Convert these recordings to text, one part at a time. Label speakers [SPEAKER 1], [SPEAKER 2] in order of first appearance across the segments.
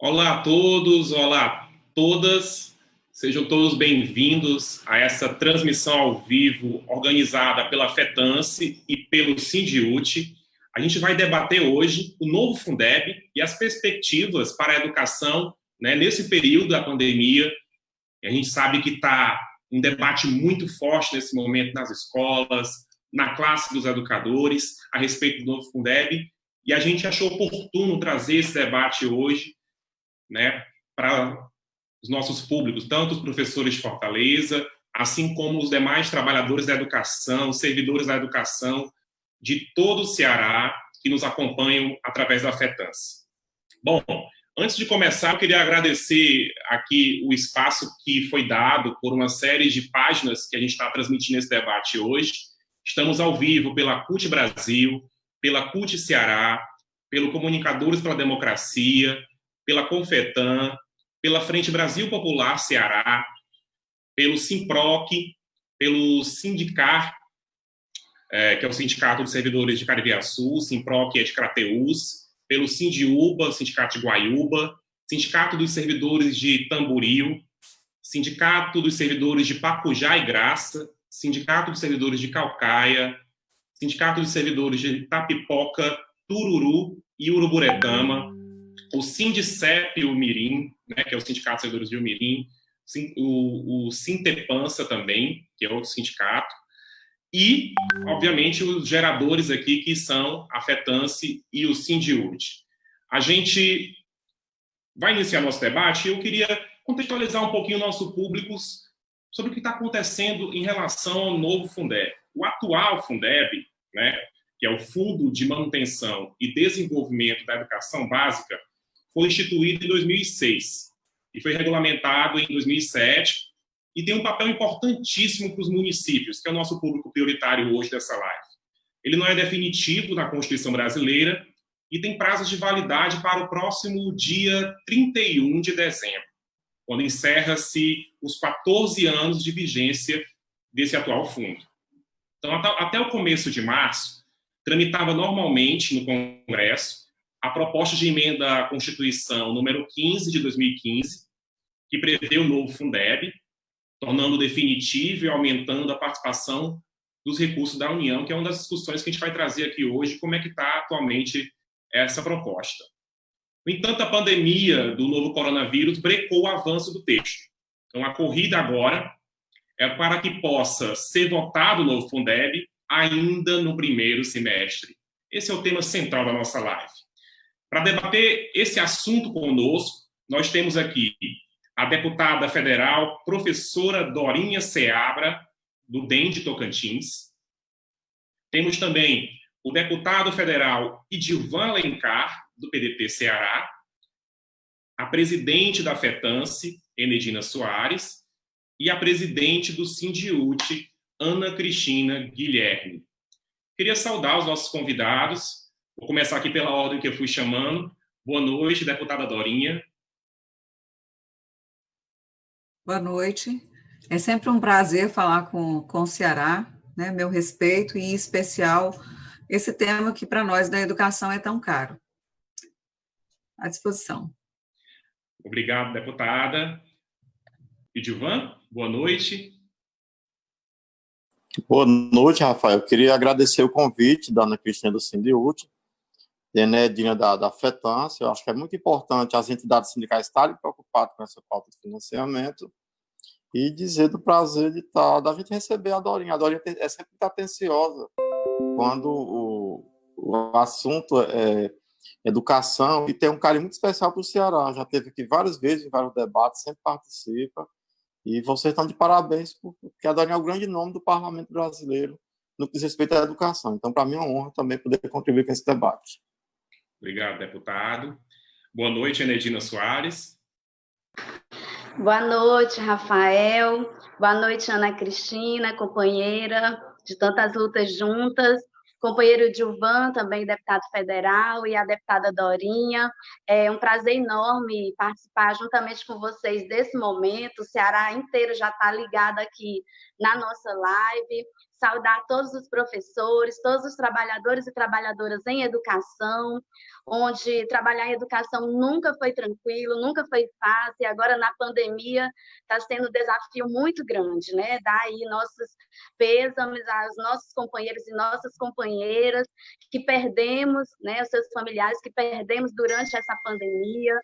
[SPEAKER 1] Olá a todos, olá a todas, sejam todos bem-vindos a essa transmissão ao vivo organizada pela FETANCE e pelo Sindiúti. A gente vai debater hoje o novo Fundeb e as perspectivas para a educação, nesse período da pandemia. A gente sabe que está um debate muito forte nesse momento nas escolas, na classe dos educadores, a respeito do novo Fundeb, e a gente achou oportuno trazer esse debate hoje, para os nossos públicos, tanto os professores de Fortaleza, assim como os demais trabalhadores da educação, servidores da educação de todo o Ceará, que nos acompanham através da FETANCE. Bom, antes de começar, eu queria agradecer aqui o espaço que foi dado por uma série de páginas que a gente está transmitindo esse debate hoje. Estamos ao vivo pela CUT Brasil, pela CUT Ceará, pelo Comunicadores pela Democracia, pela Confetan, pela Frente Brasil Popular Ceará, pelo Simproc, pelo Sindicar, que é o Sindicato dos Servidores de Cariveaçu, Simproc é de Crateús, pelo Sindiúba, Sindicato de Guaiúba, Sindicato dos Servidores de Tamboril, Sindicato dos Servidores de Pacujá e Graça, Sindicato dos Servidores de Calcaia, Sindicato dos Servidores de Tapipoca, Tururu e Uruburetama, o Sindicep Umirim, que é o Sindicato dos Servidores de Umirim, o Sintepansa também, que é outro sindicato, e, obviamente, os geradores aqui, que são a FETANCE e o Sindiúti. A gente vai iniciar nosso debate e eu queria contextualizar um pouquinho o nosso público sobre o que está acontecendo em relação ao novo Fundeb. O atual Fundeb, que é o Fundo de Manutenção e Desenvolvimento da Educação Básica, foi instituído em 2006 e foi regulamentado em 2007 e tem um papel importantíssimo para os municípios, que é o nosso público prioritário hoje dessa live. Ele não é definitivo na Constituição brasileira e tem prazos de validade para o próximo dia 31 de dezembro, quando encerra-se os 14 anos de vigência desse atual fundo. Então, até o começo de março, tramitava normalmente no Congresso a proposta de emenda à Constituição número 15 de 2015, que prevê o novo Fundeb, tornando definitivo e aumentando a participação dos recursos da União, que é uma das discussões que a gente vai trazer aqui hoje, como é que está atualmente essa proposta. No entanto, a pandemia do novo coronavírus brecou o avanço do texto. Então, a corrida agora é para que possa ser votado o novo Fundeb ainda no primeiro semestre. Esse é o tema central da nossa live. Para debater esse assunto conosco, nós temos aqui a deputada federal, professora Dorinha Seabra, do DEM de Tocantins. Temos também o deputado federal Idilvan Alencar, do PDT Ceará, a presidente da FETANCE, Enedina Soares, e a presidente do Sindiúti, Ana Cristina Guilherme. Queria saudar os nossos convidados. Vou começar aqui pela ordem que eu fui chamando. Boa noite, deputada Dorinha.
[SPEAKER 2] Boa noite. É sempre um prazer falar com o Ceará, meu respeito, e em especial esse tema que para nós da educação é tão caro. À disposição.
[SPEAKER 1] Obrigado, deputada. Idilvan, boa noite.
[SPEAKER 3] Boa noite, Rafael. Eu queria agradecer o convite da Ana Cristina do Sindiúti, Enedina da FETANCE. Eu acho que é muito importante as entidades sindicais estarem preocupadas com essa falta de financiamento e dizer do prazer da gente receber a Dorinha. A Dorinha é sempre muito atenciosa quando o assunto é educação, e tem um carinho muito especial para o Ceará. Já esteve aqui várias vezes, em vários debates, sempre participa. E vocês estão de parabéns, porque a Dorinha é o grande nome do parlamento brasileiro no que diz respeito à educação. Então, para mim, é uma honra também poder contribuir com esse debate.
[SPEAKER 1] Obrigado, deputado. Boa noite, Enedina Soares.
[SPEAKER 4] Boa noite, Rafael. Boa noite, Ana Cristina, companheira de tantas lutas juntas. Companheiro Idilvan, também deputado federal, e a deputada Dorinha. É um prazer enorme participar juntamente com vocês desse momento. O Ceará inteiro já está ligado aqui na nossa live. saudar todos os professores, todos os trabalhadores e trabalhadoras em educação, onde trabalhar em educação nunca foi tranquilo, nunca foi fácil, e agora na pandemia está sendo um desafio muito grande, né? Dar aí nossos pêsames aos nossos companheiros e nossas companheiras que perdemos, né, os seus familiares que perdemos durante essa pandemia,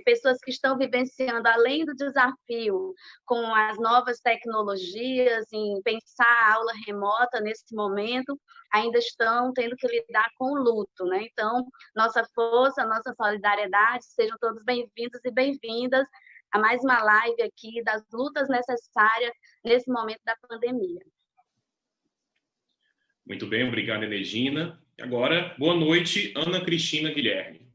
[SPEAKER 4] pessoas que estão vivenciando, além do desafio com as novas tecnologias, em pensar a aula remota nesse momento, ainda estão tendo que lidar com o luto, né? Então, nossa força, nossa solidariedade, sejam todos bem-vindos e bem-vindas a mais uma live aqui das lutas necessárias nesse momento da pandemia.
[SPEAKER 1] Muito bem, obrigado, Enedina. Agora, boa noite, Ana Cristina Guilherme.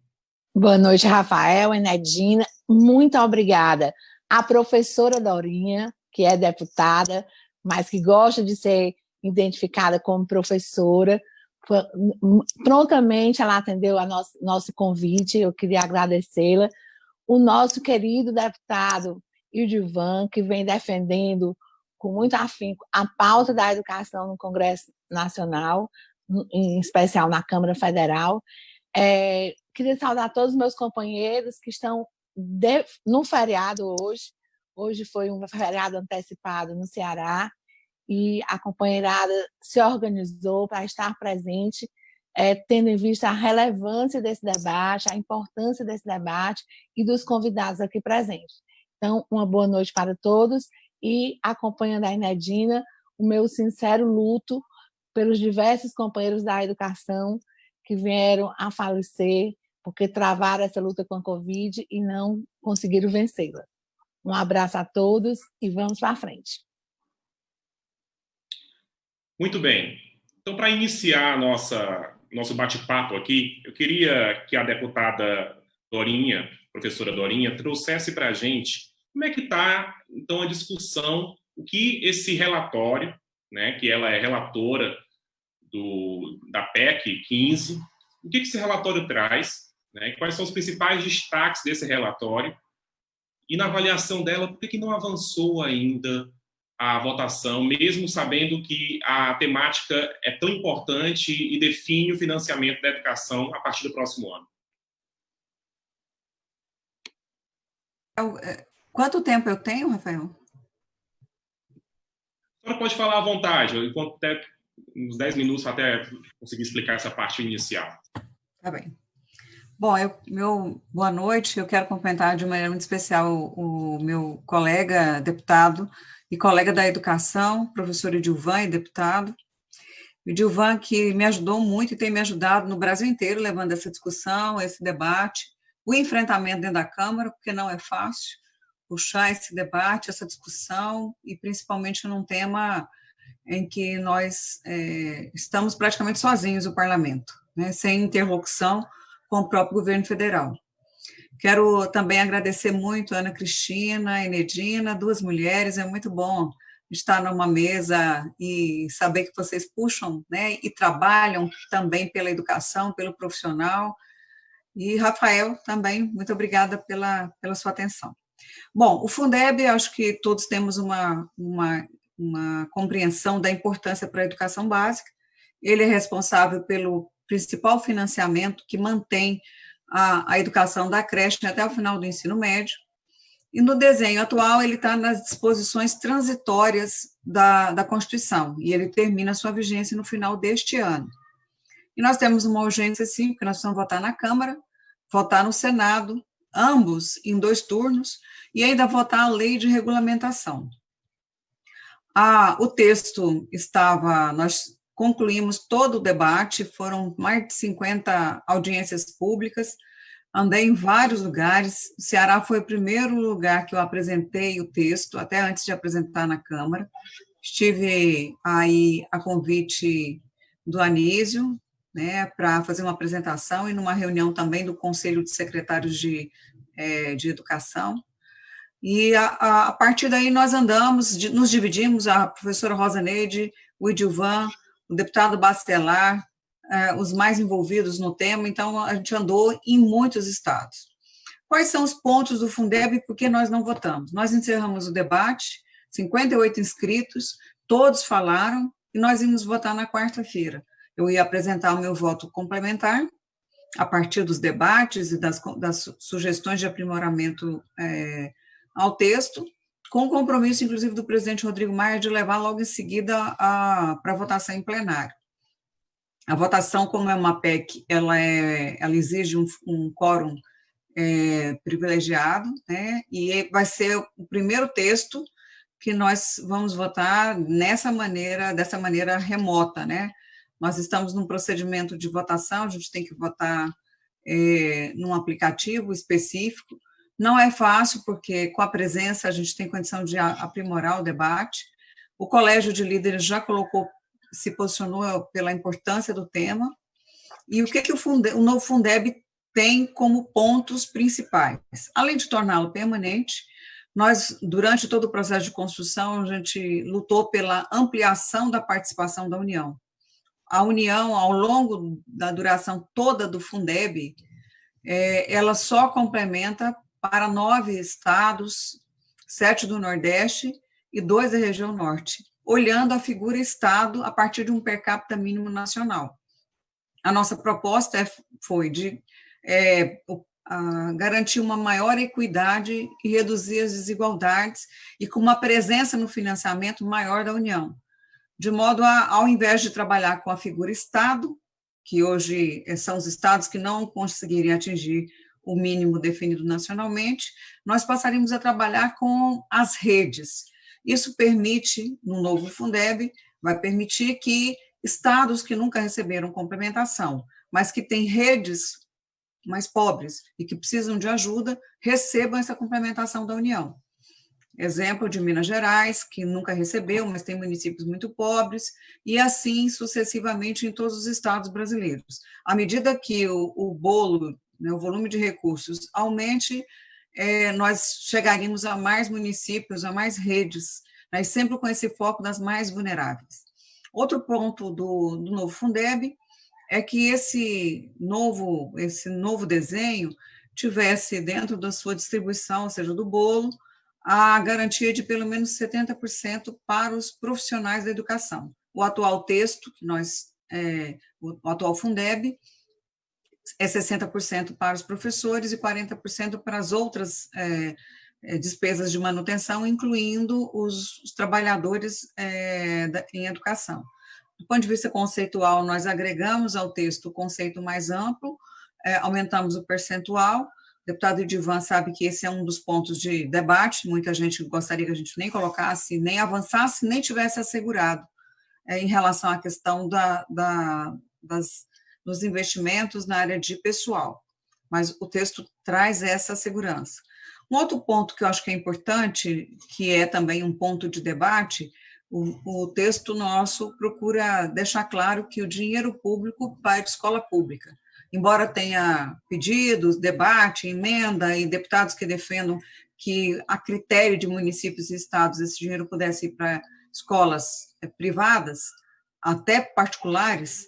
[SPEAKER 5] Boa noite, Rafael, Enedina. Muito obrigada à professora Dorinha, que é deputada, mas que gosta de ser identificada como professora. Prontamente ela atendeu a nosso convite, eu queria agradecê-la. O nosso querido deputado Ildivan, que vem defendendo com muito afinco a pauta da educação no Congresso Nacional, em especial na Câmara Federal. Queria saudar todos os meus companheiros que estão no feriado hoje. Hoje foi um feriado antecipado no Ceará e a companheirada se organizou para estar presente, tendo em vista a relevância desse debate, a importância desse debate e dos convidados aqui presentes. Então, uma boa noite para todos e, acompanhando a Enedina, o meu sincero luto pelos diversos companheiros da educação que vieram a falecer porque travaram essa luta com a Covid e não conseguiram vencê-la. Um abraço a todos e vamos para frente.
[SPEAKER 1] Muito bem. Então, para iniciar nosso bate-papo aqui, eu queria que a deputada Dorinha, professora Dorinha, trouxesse para a gente como é que está, então, a discussão, o que esse relatório, né, que ela é relatora da PEC 15, o que esse relatório traz, né, quais são os principais destaques desse relatório, e na avaliação dela, por que não avançou ainda a votação, mesmo sabendo que a temática é tão importante e define o financiamento da educação a partir do próximo ano?
[SPEAKER 2] Quanto tempo eu tenho, Rafael?
[SPEAKER 1] A senhora pode falar à vontade, enquanto até uns 10 minutos até conseguir explicar essa parte inicial.
[SPEAKER 2] Tá bem. Bom, boa noite. Eu quero cumprimentar de maneira muito especial o meu colega deputado e colega da educação, professor Ildivan e deputado. Ildivan, que me ajudou muito e tem me ajudado no Brasil inteiro, levando essa discussão, esse debate, o enfrentamento dentro da Câmara, porque não é fácil puxar esse debate, essa discussão, e principalmente num tema em que nós estamos praticamente sozinhos, o parlamento, né, sem interlocução com o próprio governo federal. Quero também agradecer muito a Ana Cristina e Enedina, duas mulheres, é muito bom estar numa mesa e saber que vocês puxam, né, e trabalham também pela educação, pelo profissional. E Rafael também, muito obrigada pela sua atenção. Bom, o Fundeb, acho que todos temos uma compreensão da importância para a educação básica. Ele é responsável pelo principal financiamento que mantém a educação da creche até o final do ensino médio. E no desenho atual, ele está nas disposições transitórias da Constituição, e ele termina sua vigência no final deste ano. E nós temos uma urgência, sim, porque nós precisamos votar na Câmara, votar no Senado, ambos em 2 turnos, e ainda votar a lei de regulamentação. O texto nós concluímos todo o debate, foram mais de 50 audiências públicas, andei em vários lugares, o Ceará foi o primeiro lugar que eu apresentei o texto, até antes de apresentar na Câmara, estive aí a convite do Anísio, né, para fazer uma apresentação e numa reunião também do Conselho de Secretários de Educação, e a partir daí nós nos dividimos, a professora Rosa Neide, o Ildivan, o deputado Bacelar, os mais envolvidos no tema, então a gente andou em muitos estados. Quais são os pontos do Fundeb e por que nós não votamos? Nós encerramos o debate, 58 inscritos, todos falaram, e nós íamos votar na quarta-feira. Eu ia apresentar o meu voto complementar, a partir dos debates e das sugestões de aprimoramento ao texto, com o compromisso, inclusive, do presidente Rodrigo Maia de levar logo em seguida para votação em plenário. A votação, como é uma PEC, ela exige um quórum privilegiado, né, e vai ser o primeiro texto que nós vamos votar dessa maneira remota, né? Nós estamos num procedimento de votação, a gente tem que votar num aplicativo específico. Não é fácil, porque com a presença a gente tem condição de aprimorar o debate. O Colégio de Líderes já se posicionou pela importância do tema. E o que o novo Fundeb tem como pontos principais? Além de torná-lo permanente, nós, durante todo o processo de construção, a gente lutou pela ampliação da participação da União. A União, ao longo da duração toda do Fundeb, ela só complementa para 9 estados, 7 do Nordeste e 2 da região Norte, olhando a figura Estado a partir de um per capita mínimo nacional. A nossa proposta foi de garantir uma maior equidade e reduzir as desigualdades, e com uma presença no financiamento maior da União, de modo ao invés de trabalhar com a figura Estado, que hoje são os estados que não conseguirem atingir o mínimo definido nacionalmente, nós passaríamos a trabalhar com as redes. Isso permite, no novo Fundeb, vai permitir que estados que nunca receberam complementação, mas que têm redes mais pobres e que precisam de ajuda, recebam essa complementação da União. Exemplo de Minas Gerais, que nunca recebeu, mas tem municípios muito pobres, e assim sucessivamente em todos os estados brasileiros. À medida que o bolo, né, o volume de recursos aumente, nós chegaríamos a mais municípios, a mais redes, né, sempre com esse foco das mais vulneráveis. Outro ponto do novo Fundeb é que esse novo desenho tivesse dentro da sua distribuição, ou seja, do bolo, a garantia de pelo menos 70% para os profissionais da educação. O atual texto, o atual Fundeb, é 60% para os professores e 40% para as outras despesas de manutenção, incluindo os trabalhadores em educação. Do ponto de vista conceitual, nós agregamos ao texto o conceito mais amplo, aumentamos o percentual. O deputado Edivan sabe que esse é um dos pontos de debate, muita gente gostaria que a gente nem colocasse, nem avançasse, nem tivesse assegurado em relação à questão dos investimentos na área de pessoal, mas o texto traz essa segurança. Um outro ponto que eu acho que é importante, que é também um ponto de debate, o texto nosso procura deixar claro que o dinheiro público vai de escola pública. Embora tenha pedidos, debate, emenda e deputados que defendam que, a critério de municípios e estados, esse dinheiro pudesse ir para escolas privadas, até particulares,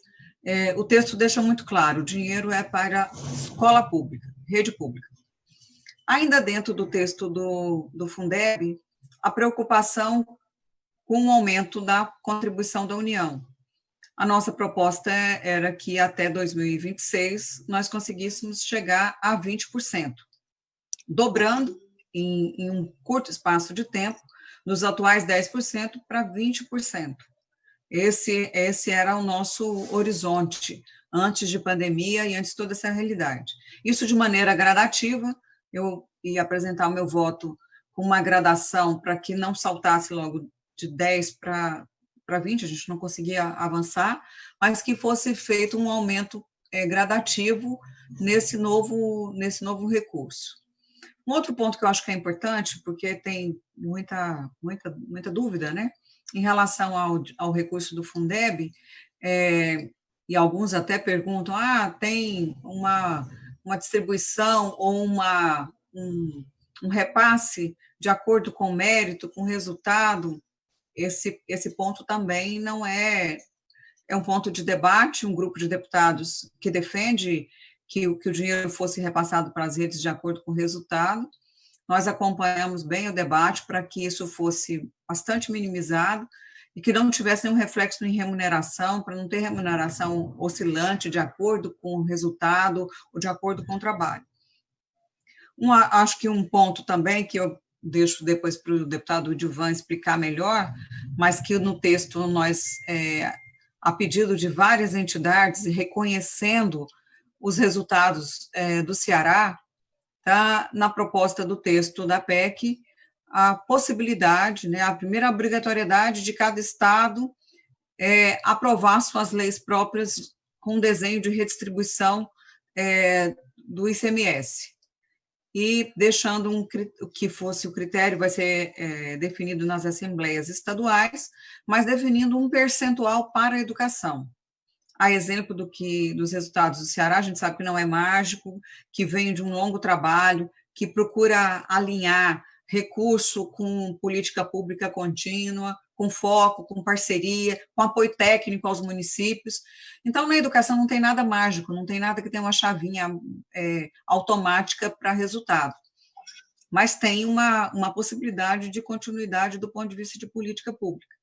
[SPEAKER 2] o texto deixa muito claro, o dinheiro é para escola pública, rede pública. Ainda dentro do texto do Fundeb, a preocupação com o aumento da contribuição da União. A nossa proposta era que até 2026 nós conseguíssemos chegar a 20%, dobrando em um curto espaço de tempo, dos atuais 10% para 20%. Esse era o nosso horizonte antes de pandemia e antes de toda essa realidade. Isso de maneira gradativa, eu ia apresentar o meu voto com uma gradação para que não saltasse logo de 10 para 20, a gente não conseguia avançar, mas que fosse feito um aumento gradativo nesse novo recurso. Um outro ponto que eu acho que é importante, porque tem muita dúvida, né, em relação ao recurso do Fundeb, e alguns até perguntam, tem uma distribuição ou um repasse de acordo com o mérito, com o resultado. Esse ponto também não é um ponto de debate, um grupo de deputados que defende que o dinheiro fosse repassado para as redes de acordo com o resultado. Nós acompanhamos bem o debate para que isso fosse bastante minimizado e que não tivesse nenhum reflexo em remuneração, para não ter remuneração oscilante de acordo com o resultado ou de acordo com o trabalho. Acho que um ponto também que eu deixo depois para o deputado Dilvan explicar melhor, mas que no texto nós, a pedido de várias entidades, reconhecendo os resultados do Ceará, tá, na proposta do texto da PEC, a possibilidade, né, a primeira obrigatoriedade de cada estado aprovar suas leis próprias com desenho de redistribuição do ICMS. E deixando o que fosse o critério, vai ser definido nas assembleias estaduais, mas definindo um percentual para a educação. A exemplo dos resultados do Ceará, a gente sabe que não é mágico, que vem de um longo trabalho, que procura alinhar recurso com política pública contínua, com foco, com parceria, com apoio técnico aos municípios. Então, na educação não tem nada mágico, não tem nada que tenha uma chavinha automática para resultado. Mas tem uma possibilidade de continuidade do ponto de vista de política pública.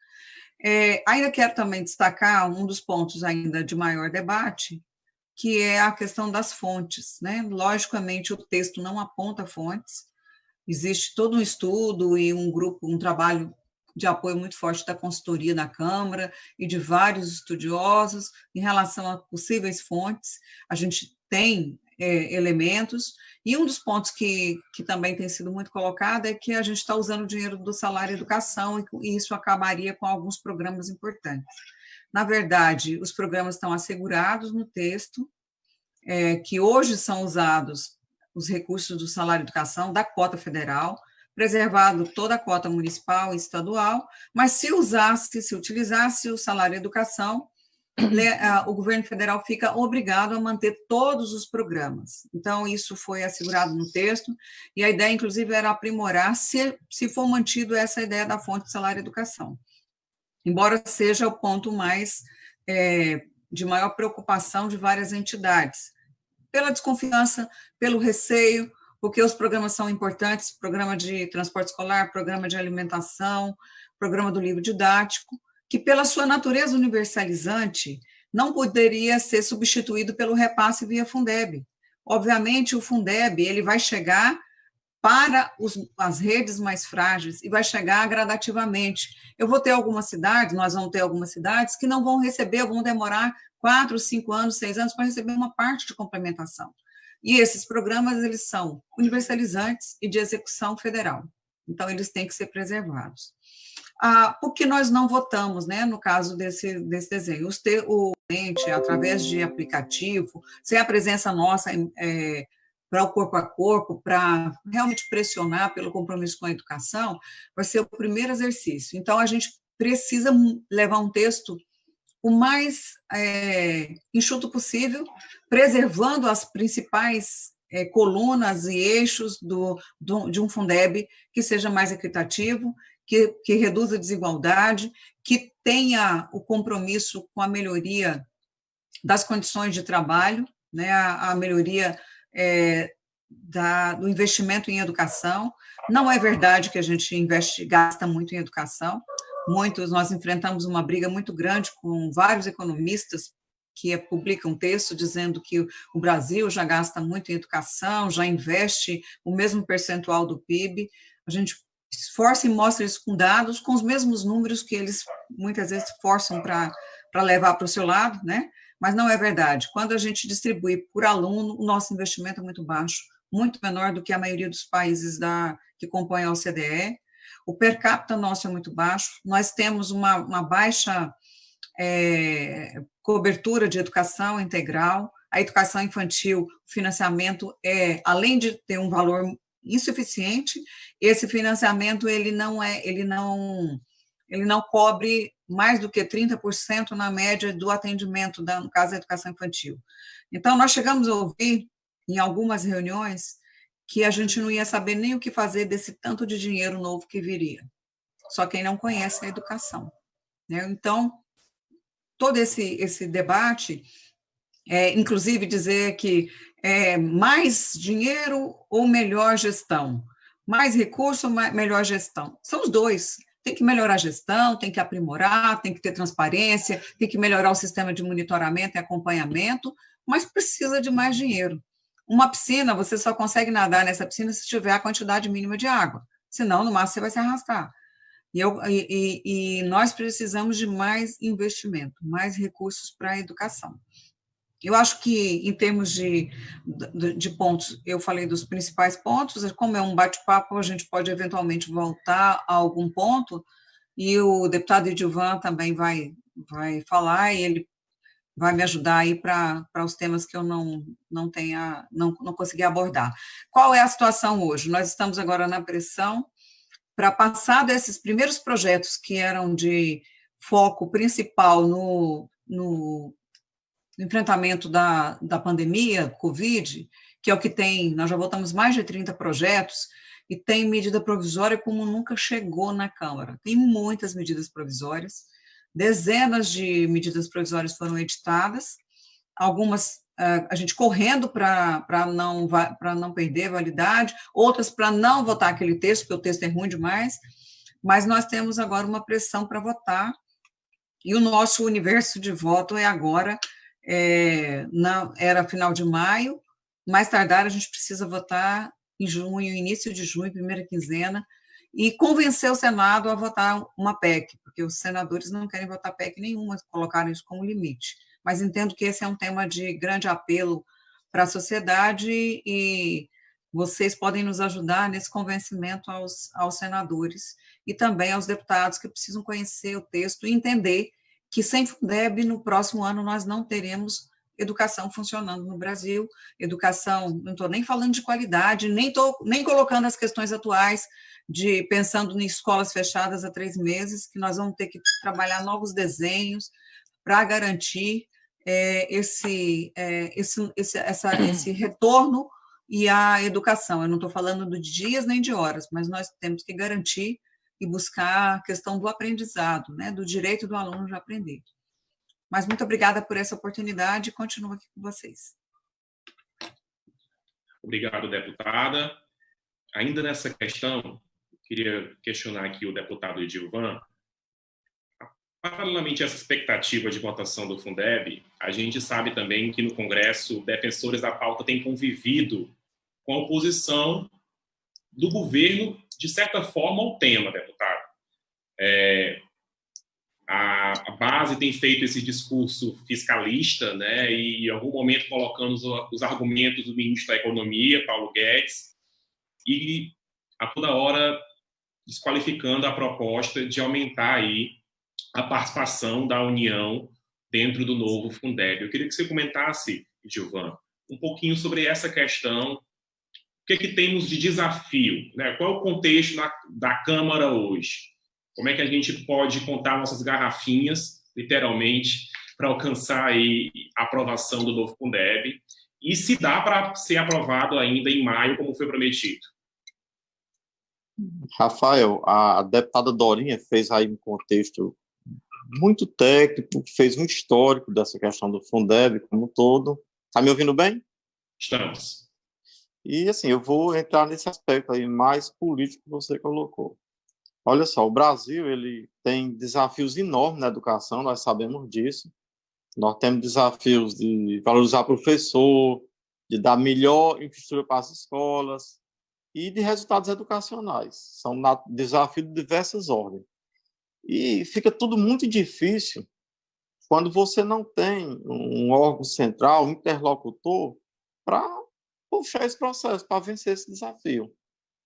[SPEAKER 2] Ainda quero também destacar um dos pontos ainda de maior debate, que é a questão das fontes, né? Logicamente, o texto não aponta fontes, existe todo um estudo e um trabalho de apoio muito forte da consultoria da Câmara e de vários estudiosos em relação a possíveis fontes. A gente tem elementos, e um dos pontos que também tem sido muito colocado é que a gente está usando o dinheiro do salário educação e isso acabaria com alguns programas importantes. Na verdade, os programas estão assegurados no texto, que hoje são usados os recursos do salário educação, da cota federal, preservado toda a cota municipal e estadual, mas se utilizasse o salário educação, o governo federal fica obrigado a manter todos os programas. Então, isso foi assegurado no texto, e a ideia, inclusive, era aprimorar se for mantido essa ideia da fonte de salário educação. Embora seja o ponto mais de maior preocupação de várias entidades, pela desconfiança, pelo receio, porque os programas são importantes, programa de transporte escolar, programa de alimentação, programa do livro didático, que pela sua natureza universalizante, não poderia ser substituído pelo repasse via Fundeb. Obviamente, o Fundeb ele vai chegar para as redes mais frágeis e vai chegar gradativamente. Eu vou ter algumas cidades, nós vamos ter algumas cidades que não vão receber, vão demorar 4, 5 anos, 6 anos para receber uma parte de complementação. E esses programas, eles são universalizantes e de execução federal. Então, eles têm que ser preservados. Por que nós não votamos, né, no caso desse desenho? O cliente, através de aplicativo, sem a presença nossa para o corpo a corpo, para realmente pressionar pelo compromisso com a educação, vai ser o primeiro exercício. Então, a gente precisa levar um texto o mais enxuto possível, preservando as principais colunas e eixos de um Fundeb que seja mais equitativo, que reduza a desigualdade, que tenha o compromisso com a melhoria das condições de trabalho, né, a melhoria do investimento em educação. Não é verdade que a gente gasta muito em educação. Nós enfrentamos uma briga muito grande com vários economistas que publicam texto dizendo que o Brasil já gasta muito em educação, já investe o mesmo percentual do PIB. A gente esforça e mostra isso com dados, com os mesmos números que eles muitas vezes forçam para levar para o seu lado, né? Mas não é verdade. Quando a gente distribui por aluno, o nosso investimento é muito baixo, muito menor do que a maioria dos países que compõem a OCDE. O per capita nosso é muito baixo, nós temos uma baixa cobertura de educação integral, a educação infantil, o financiamento além de ter um valor insuficiente, esse financiamento ele não cobre mais do que 30% na média do atendimento, no caso da educação infantil. Então, nós chegamos a ouvir, em algumas reuniões, que a gente não ia saber nem o que fazer desse tanto de dinheiro novo que viria. Só quem não conhece a educação, né? Então, todo esse debate, inclusive dizer que mais dinheiro ou melhor gestão, mais recurso ou melhor gestão, são os dois. Tem que melhorar a gestão, tem que aprimorar, tem que ter transparência, tem que melhorar o sistema de monitoramento e acompanhamento, mas precisa de mais dinheiro. Uma piscina, você só consegue nadar nessa piscina se tiver a quantidade mínima de água, senão, no máximo, você vai se arrastar. E nós precisamos de mais investimento, mais recursos para a educação. Eu acho que, em termos de pontos, eu falei dos principais pontos, como é um bate-papo, a gente pode eventualmente voltar a algum ponto, e o deputado Edilvan também vai falar, e ele vai me ajudar aí para os temas que eu não consegui abordar. Qual é a situação hoje? Nós estamos agora na pressão para passar desses primeiros projetos que eram de foco principal no enfrentamento da pandemia, Covid, que é o que tem, nós já votamos mais de 30 projetos, e tem medida provisória como nunca chegou na Câmara. Tem muitas medidas provisórias, dezenas de medidas provisórias foram editadas, algumas a gente correndo para não perder a validade, outras para não votar aquele texto, porque o texto é ruim demais, mas nós temos agora uma pressão para votar, e o nosso universo de voto é agora, era final de maio, mais tardar a gente precisa votar em junho, início de junho, primeira quinzena, e convencer o Senado a votar uma PEC, porque os senadores não querem votar PEC nenhuma, colocaram isso como limite. Mas entendo que esse é um tema de grande apelo para a sociedade e vocês podem nos ajudar nesse convencimento aos senadores e também aos deputados que precisam conhecer o texto e entender que sem Fundeb, no próximo ano, nós não teremos educação funcionando no Brasil, educação, não estou nem falando de qualidade, nem colocando as questões atuais, pensando em escolas fechadas há 3 meses, que nós vamos ter que trabalhar novos desenhos para garantir esse retorno e a educação. Eu não estou falando de dias nem de horas, mas nós temos que garantir e buscar a questão do aprendizado, né, do direito do aluno de aprender. Mas muito obrigada por essa oportunidade e continuo aqui com vocês.
[SPEAKER 1] Obrigado, deputada. Ainda nessa questão, queria questionar aqui o deputado Edilvan. Paralelamente a essa expectativa de votação do Fundeb, a gente sabe também que no Congresso, defensores da pauta têm convivido com a oposição do governo, de certa forma, ao tema, deputado. A base tem feito esse discurso fiscalista, né, e em algum momento colocando os argumentos do ministro da Economia, Paulo Guedes, e a toda hora desqualificando a proposta de aumentar aí a participação da União dentro do novo Fundeb. Eu queria que você comentasse, Edilvan, um pouquinho sobre essa questão. O que temos de desafio? Né? Qual é o contexto da Câmara hoje? Como é que a gente pode contar nossas garrafinhas, literalmente, para alcançar aí a aprovação do novo Fundeb? E se dá para ser aprovado ainda em maio, como foi prometido?
[SPEAKER 3] Rafael, a deputada Dorinha fez aí um contexto muito técnico, fez um histórico dessa questão do Fundeb como um todo. Está me ouvindo bem?
[SPEAKER 1] Estamos.
[SPEAKER 3] E, assim, eu vou entrar nesse aspecto aí mais político que você colocou. Olha só, o Brasil ele tem desafios enormes na educação, nós sabemos disso. Nós temos desafios de valorizar o professor, de dar melhor infraestrutura para as escolas e de resultados educacionais. São desafios de diversas ordens. E fica tudo muito difícil quando você não tem um órgão central, um interlocutor, para puxar esse processo, para vencer esse desafio.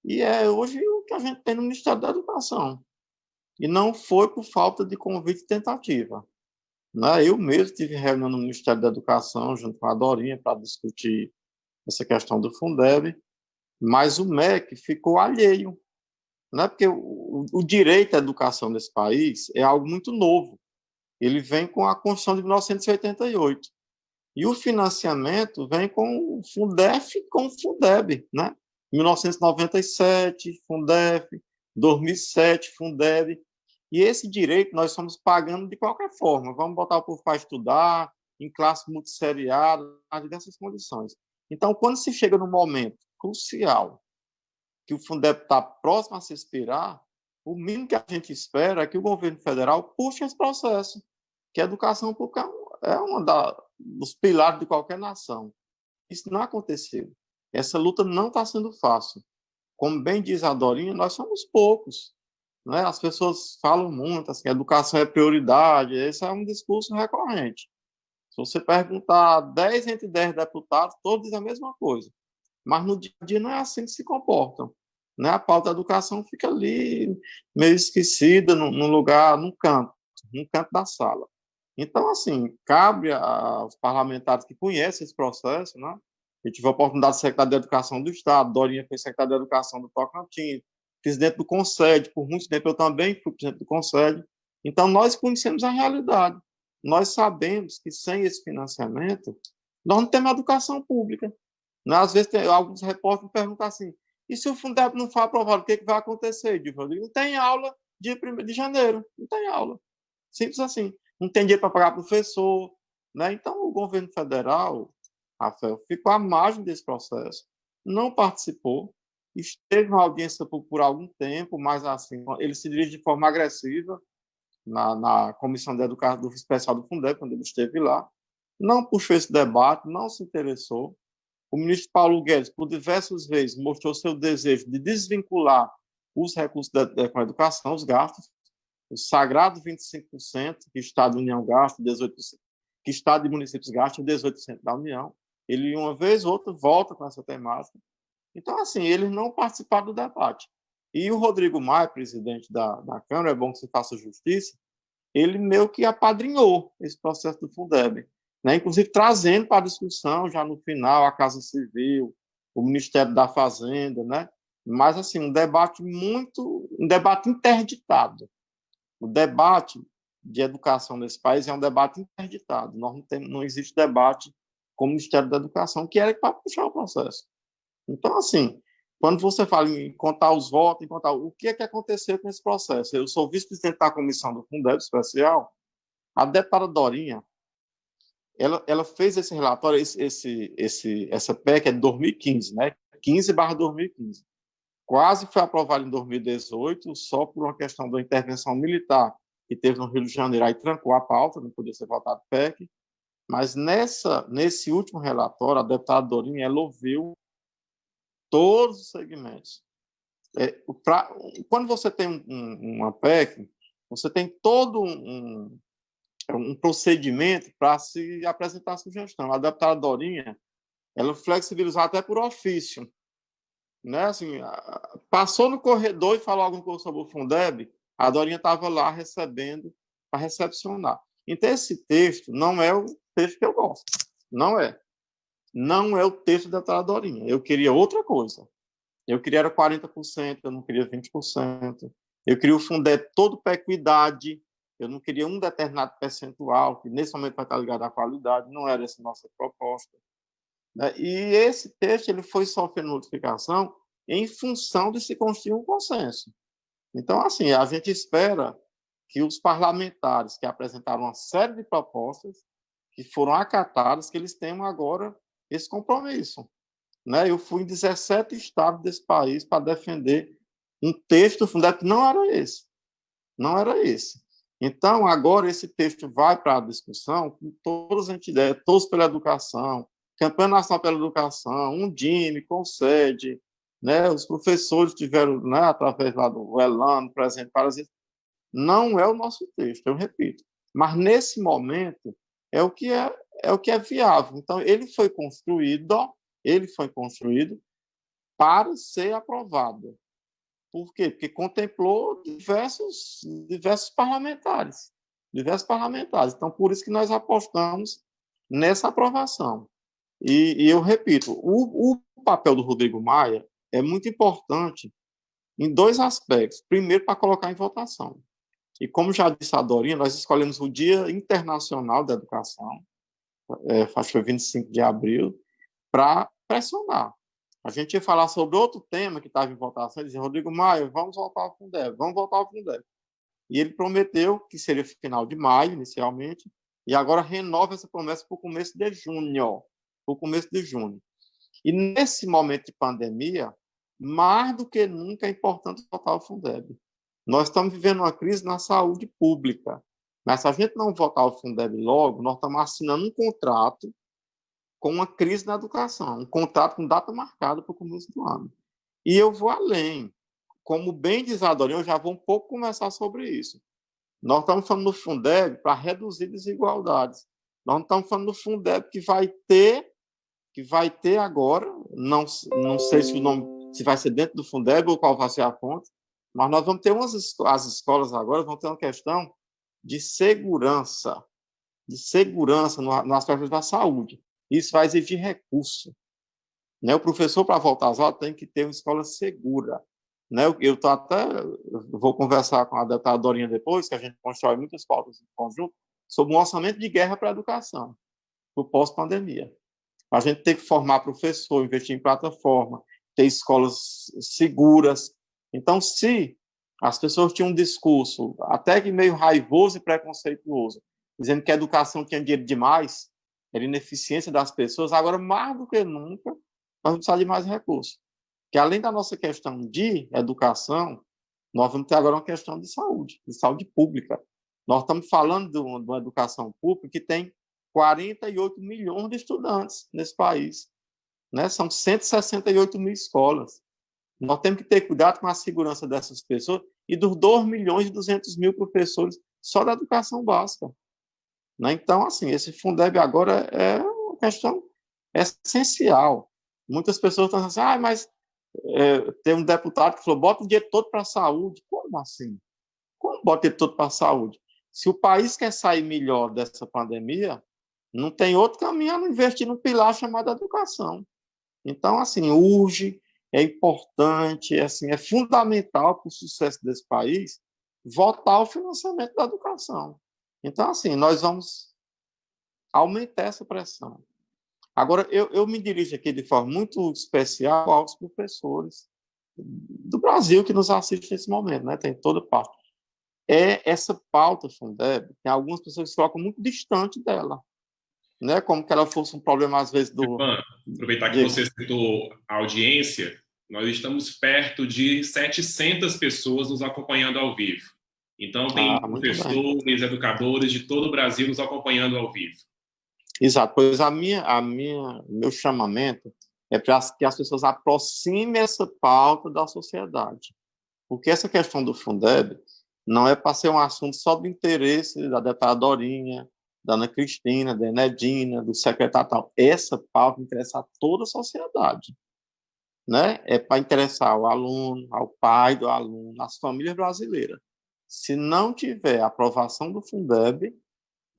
[SPEAKER 3] E é hoje o que a gente tem no Ministério da Educação. E não foi por falta de convite e tentativa. Eu mesmo tive reunião no Ministério da Educação, junto com a Dorinha, para discutir essa questão do Fundeb, mas o MEC ficou alheio. Porque o direito à educação nesse país é algo muito novo. Ele vem com a Constituição de 1988. E o financiamento vem com o Fundef e com o Fundeb, né? 1997, Fundef, 2007, Fundeb. E esse direito nós estamos pagando de qualquer forma. Vamos botar o povo para estudar, em classe multisseriada, nas diversas condições. Então, quando se chega num momento crucial, que o Fundeb está próximo a se expirar, o mínimo que a gente espera é que o governo federal puxe esse processo, que a educação pública é dos pilares de qualquer nação. Isso não aconteceu. Essa luta não está sendo fácil. Como bem diz a Dorinha, nós somos poucos. Né? As pessoas falam muito, assim, a educação é prioridade, esse é um discurso recorrente. Se você perguntar 10 entre 10 deputados, todos dizem a mesma coisa. Mas no dia a dia não é assim que se comportam. Né? A pauta da educação fica ali meio esquecida, num lugar, num canto da sala. Então, assim, cabe aos parlamentares que conhecem esse processo, né? Eu tive a oportunidade de ser secretário de Educação do Estado, Dorinha foi secretária de Educação do Tocantins, presidente do Conselho, por muito tempo eu também fui presidente do Conselho. Então, nós conhecemos a realidade. Nós sabemos que sem esse financiamento, nós não temos educação pública. Né? Às vezes, alguns repórteres perguntam assim, e se o Fundeb não for aprovado, o que vai acontecer? Eu digo, não tem aula dia 1º de janeiro, não tem aula. Simples assim. Não tem dinheiro para pagar professor. Né? Então, o governo federal, Rafael, ficou à margem desse processo, não participou, esteve na audiência por algum tempo, mas assim, ele se dirige de forma agressiva na Comissão de Educação do Especial do Fundeb, quando ele esteve lá, não puxou esse debate, não se interessou. O ministro Paulo Guedes, por diversas vezes, mostrou seu desejo de desvincular os recursos com a educação, os gastos, o sagrado 25% que o Estado e a União gasta, 18%, que o Estado e municípios gastam, 18% da União. Ele, uma vez ou outra, volta com essa temática. Então, assim, eles não participaram do debate. E o Rodrigo Maia, presidente da Câmara, é bom que se faça justiça, ele meio que apadrinhou esse processo do Fundeb, né? Inclusive trazendo para a discussão, já no final, a Casa Civil, o Ministério da Fazenda, né? Mas, assim, um debate interditado. O debate de educação nesse país é um debate interditado. Não existe debate com o Ministério da Educação, que era para puxar o processo. Então, assim, quando você fala em contar os votos, em contar o que é que aconteceu com esse processo, eu sou vice-presidente da comissão do Fundeb Especial, a deputada Dorinha, ela fez esse relatório, essa PEC é de 2015, né? 15/2015. Quase foi aprovado em 2018, só por uma questão da intervenção militar que teve no Rio de Janeiro, aí trancou a pauta, não podia ser votado PEC. Mas nesse último relatório, a deputada Dorinha, ela ouviu todos os segmentos. Quando você tem uma PEC, você tem todo um procedimento para se apresentar a sugestão. A deputada Dorinha, ela flexibilizou até por ofício. Né? Assim, passou no corredor e falou alguma coisa sobre o Fundeb, a Dorinha estava lá recebendo, para recepcionar. Então, esse texto não é o texto que eu gosto. Não é. Não é o texto da deputada Dorinha. Eu queria outra coisa. Eu queria era 40%, eu não queria 20%. Eu queria o Fundeb todo para equidade. Eu não queria um determinado percentual, que nesse momento vai estar ligado à qualidade. Não era essa nossa proposta. E esse texto ele foi sofrendo modificação em função de se construir um consenso. Então, assim, a gente espera que os parlamentares que apresentaram uma série de propostas, que foram acatadas, que eles tenham agora esse compromisso. Né? Eu fui em 17 estados desse país para defender um texto do Fundeb que não era esse. Não era esse. Então, agora esse texto vai para a discussão com todas as entidades, todos pela educação, Campanha Nacional pela Educação, Undime, Concede, né? Os professores tiveram, né, através lá do Elano, presente para isso. Não é o nosso texto, eu repito. Mas, nesse momento, é o que é viável. Então, ele foi construído para ser aprovado. Por quê? Porque contemplou diversos parlamentares. Então, por isso que nós apostamos nessa aprovação. E eu repito, o papel do Rodrigo Maia é muito importante em dois aspectos. Primeiro, para colocar em votação. E como já disse a Dorinha, nós escolhemos o Dia Internacional da Educação, acho que foi 25 de abril, para pressionar. A gente ia falar sobre outro tema que estava em votação, ele dizia, Rodrigo Maia, vamos voltar ao Fundeb. E ele prometeu que seria final de maio, inicialmente, e agora renova essa promessa para o começo de junho. E nesse momento de pandemia, mais do que nunca é importante voltar ao Fundeb. Nós estamos vivendo uma crise na saúde pública, mas se a gente não votar o Fundeb logo, nós estamos assinando um contrato com uma crise na educação, um contrato com data marcada para o começo do ano. E eu vou além. Como bem diz a Dorinha, eu já vou um pouco conversar sobre isso. Nós estamos falando do Fundeb para reduzir desigualdades. Nós não estamos falando do Fundeb que vai ter agora, não sei se o nome, se vai ser dentro do Fundeb ou qual vai ser a fonte, mas nós vamos ter as escolas agora vão ter uma questão de segurança no aspecto da saúde. Isso vai exigir recurso. Né? O professor, para voltar às aulas, tem que ter uma escola segura. Né? Eu vou conversar com a deputada Dorinha depois, que a gente constrói muitas pautas em conjunto, sobre um orçamento de guerra para a educação, para o pós-pandemia. A gente tem que formar professor, investir em plataforma, ter escolas seguras. Então, se as pessoas tinham um discurso até que meio raivoso e preconceituoso, dizendo que a educação tinha dinheiro demais, era ineficiência das pessoas, agora, mais do que nunca, nós vamos precisar de mais recursos. Que além da nossa questão de educação, nós vamos ter agora uma questão de saúde pública. Nós estamos falando de uma educação pública que tem 48 milhões de estudantes nesse país. Né? São 168 mil escolas. Nós temos que ter cuidado com a segurança dessas pessoas e dos 2 milhões e 200 mil professores só da educação básica. Né? Então, assim, esse Fundeb agora é uma questão essencial. Muitas pessoas estão dizendo mas tem um deputado que falou, bota o dinheiro todo para a saúde. Como assim? Como bota o dinheiro todo para a saúde? Se o país quer sair melhor dessa pandemia, não tem outro caminho a não investir num pilar chamado educação. Então, assim, urge, é importante, assim, é fundamental para o sucesso desse país votar o financiamento da educação. Então, assim, nós vamos aumentar essa pressão. Agora, eu me dirijo aqui de forma muito especial aos professores do Brasil que nos assistem nesse momento, né? Tem toda parte. Essa pauta, Fundeb, tem algumas pessoas que se colocam muito distante dela, né? Como que ela fosse um problema, às vezes, do...
[SPEAKER 1] Ivan, aproveitar que você citou a audiência, nós estamos perto de 700 pessoas nos acompanhando ao vivo. Então, tem professores, educadores de todo o Brasil nos acompanhando ao vivo.
[SPEAKER 3] Exato, pois meu chamamento é para que as pessoas aproximem essa pauta da sociedade. Porque essa questão do Fundeb não é para ser um assunto só do interesse da deputada Dorinha, da Ana Cristina, da Enedina, do secretário tal. Essa pauta interessa a toda a sociedade. Né? É para interessar ao aluno, ao pai do aluno, às famílias brasileiras. Se não tiver aprovação do Fundeb,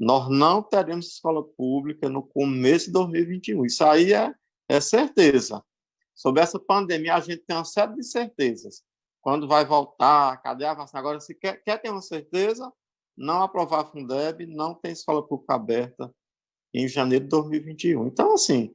[SPEAKER 3] nós não teremos escola pública no começo de 2021. Isso aí é certeza. Sobre essa pandemia, a gente tem uma série de certezas. Quando vai voltar, cadê a vacina? Agora, se quer ter uma certeza, não aprovar a Fundeb, não tem escola pública aberta em janeiro de 2021. Então, assim,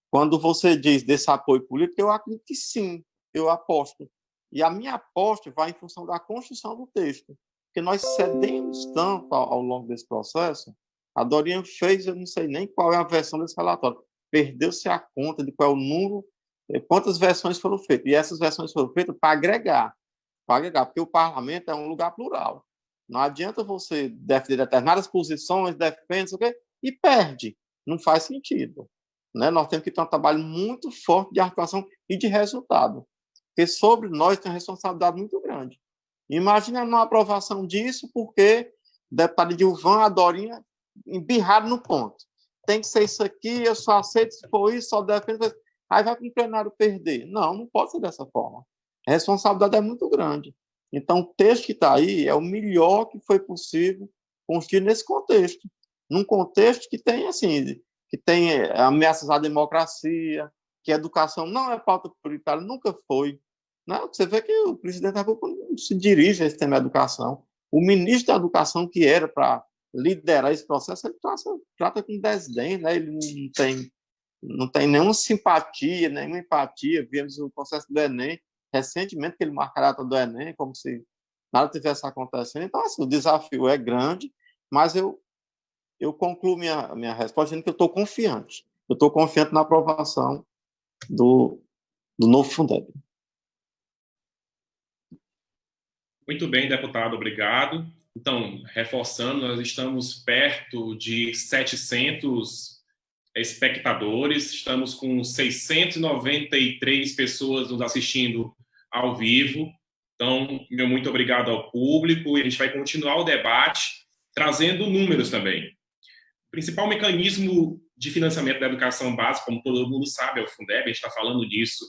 [SPEAKER 3] quando você diz desse apoio político, eu acredito que sim, eu aposto. E a minha aposta vai em função da construção do texto. Porque nós cedemos tanto ao longo desse processo, a Dorinha fez, eu não sei nem qual é a versão desse relatório, perdeu-se a conta de qual é o número, quantas versões foram feitas. E essas versões foram feitas para agregar, porque o parlamento é um lugar plural. Não adianta você defender determinadas posições, defende, e perde. Não faz sentido. Né? Nós temos que ter um trabalho muito forte de articulação e de resultado. Porque sobre nós tem uma responsabilidade muito grande. Imagina uma aprovação disso, porque o deputado Dilvan, a Dorinha, embirraram no ponto. Tem que ser isso aqui, eu só aceito se for isso, só defendo. Aí vai para o plenário perder. Não pode ser dessa forma. A responsabilidade é muito grande. Então, o texto que está aí é o melhor que foi possível construir nesse contexto. Num contexto que tem, assim, que tem ameaças à democracia, que a educação não é pauta prioritária, nunca foi. Não, você vê que o presidente da República não se dirige a esse tema da educação. O ministro da Educação, que era para liderar esse processo, ele trata com desdém, né? Ele não tem nenhuma simpatia, nenhuma empatia. Vimos o processo do Enem, recentemente, que ele marca a data do Enem, como se nada tivesse acontecendo. Então, assim, o desafio é grande, mas eu concluo minha resposta dizendo que eu estou confiante. Eu estou confiante na aprovação do novo Fundeb.
[SPEAKER 1] Muito bem, deputado, obrigado. Então, reforçando, nós estamos perto de 700 espectadores, estamos com 693 pessoas nos assistindo ao vivo. Então, meu muito obrigado ao público, e a gente vai continuar o debate trazendo números também. O principal mecanismo de financiamento da educação básica, como todo mundo sabe, é o Fundeb, a gente está falando disso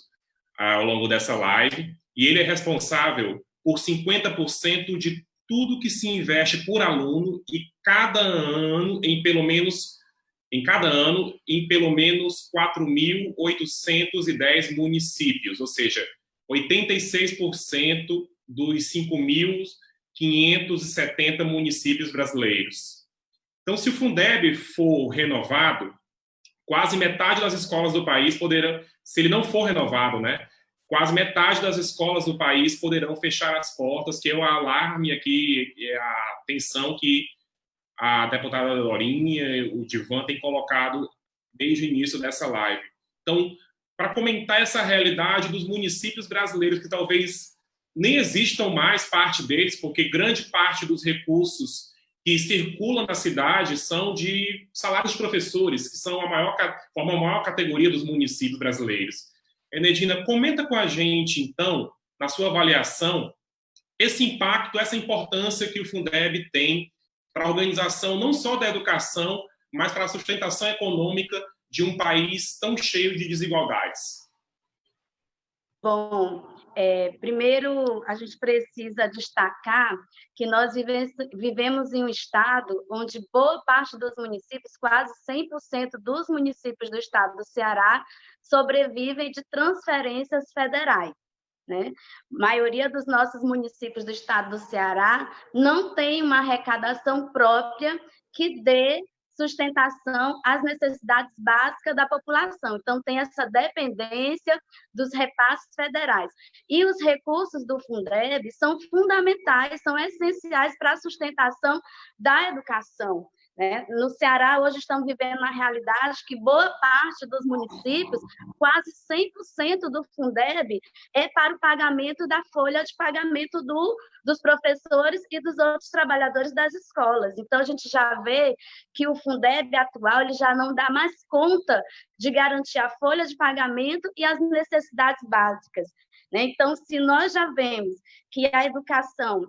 [SPEAKER 1] ao longo dessa live, e ele é responsável por 50% de tudo que se investe por aluno e cada ano em pelo menos 4.810 municípios, ou seja, 86% dos 5.570 municípios brasileiros. Então, se o Fundeb for renovado, quase metade das escolas do país poderão, se ele não for renovado, né, quase metade das escolas do país poderão fechar as portas, que é o alarme aqui, é a atenção que a deputada Dorinha e o Divan têm colocado desde o início dessa live. Então, para comentar essa realidade dos municípios brasileiros, que talvez nem existam mais parte deles, porque grande parte dos recursos que circulam na cidade são de salários de professores, que são formam a maior categoria dos municípios brasileiros. Enedina, comenta com a gente, então, na sua avaliação, esse impacto, essa importância que o Fundeb tem para a organização não só da educação, mas para a sustentação econômica de um país tão cheio de desigualdades.
[SPEAKER 4] Bom, primeiro a gente precisa destacar que nós vivemos em um estado onde boa parte dos municípios, quase 100% dos municípios do estado do Ceará, sobrevivem de transferências federais, né? A maioria dos nossos municípios do estado do Ceará não tem uma arrecadação própria que dê sustentação às necessidades básicas da população. Então, tem essa dependência dos repasses federais. E os recursos do Fundeb são fundamentais, são essenciais para a sustentação da educação, né? No Ceará, hoje estamos vivendo uma realidade que boa parte dos municípios, quase 100% do Fundeb, é para o pagamento da folha de pagamento dos professores e dos outros trabalhadores das escolas. Então, a gente já vê que o Fundeb atual ele já não dá mais conta de garantir a folha de pagamento e as necessidades básicas, né? Então, se nós já vemos que a educação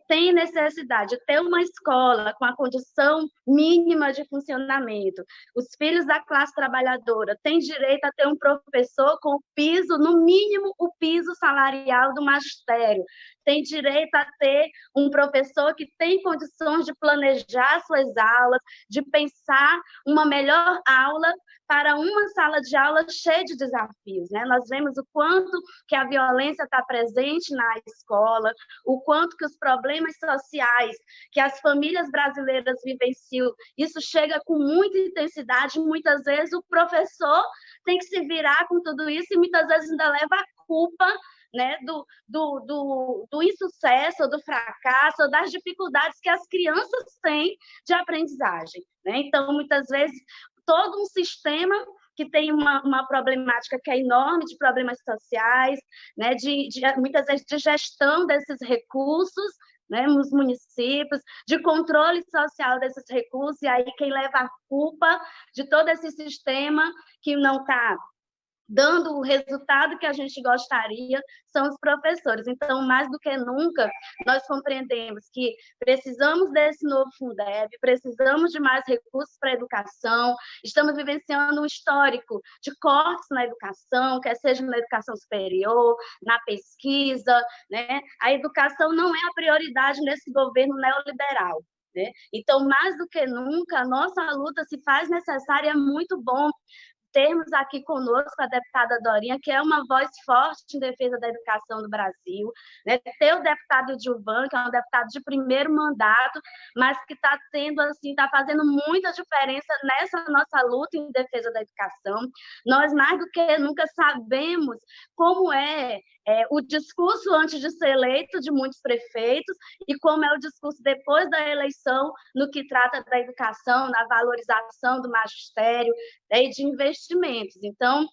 [SPEAKER 4] tem necessidade de ter uma escola com a condição mínima de funcionamento, os filhos da classe trabalhadora têm direito a ter um professor com o piso, no mínimo, o piso salarial do magistério, tem direito a ter um professor que tem condições de planejar suas aulas, de pensar uma melhor aula para uma sala de aula cheia de desafios, né? Nós vemos o quanto que a violência está presente na escola, o quanto que os problemas sociais que as famílias brasileiras vivenciam, isso chega com muita intensidade, muitas vezes o professor tem que se virar com tudo isso e muitas vezes ainda leva a culpa, né, do insucesso, do fracasso, das dificuldades que as crianças têm de aprendizagem, né? Então, muitas vezes, todo um sistema que tem uma problemática que é enorme de problemas sociais, né, muitas vezes de gestão desses recursos, né, nos municípios, de controle social desses recursos, e aí quem leva a culpa de todo esse sistema que não está dando o resultado que a gente gostaria, são os professores. Então, mais do que nunca, nós compreendemos que precisamos desse novo Fundeb, precisamos de mais recursos para a educação, estamos vivenciando um histórico de cortes na educação, quer seja na educação superior, na pesquisa, né? A educação não é a prioridade nesse governo neoliberal, né? Então, mais do que nunca, a nossa luta se faz necessária, é muito bom termos aqui conosco a deputada Dorinha, que é uma voz forte em defesa da educação do Brasil, né? Ter o deputado Divan, que é um deputado de primeiro mandato, mas que está tendo, assim, está fazendo muita diferença nessa nossa luta em defesa da educação. Nós, mais do que nunca, sabemos como é o discurso antes de ser eleito de muitos prefeitos e como é o discurso depois da eleição no que trata da educação, na valorização do magistério, e de investimentos. Então,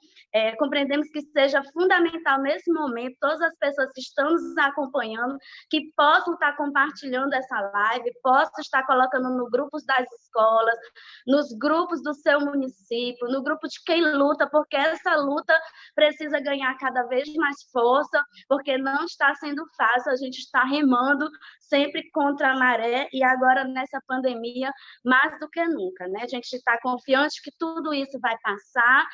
[SPEAKER 4] compreendemos que seja fundamental nesse momento todas as pessoas que estão nos acompanhando, que possam estar compartilhando essa live, possam estar colocando no grupos das escolas, nos grupos do seu município, no grupo de quem luta, porque essa luta precisa ganhar cada vez mais força, porque não está sendo fácil, a gente está remando sempre contra a maré, e agora nessa pandemia, mais do que nunca, né? A gente está confiante que tudo isso vai passar,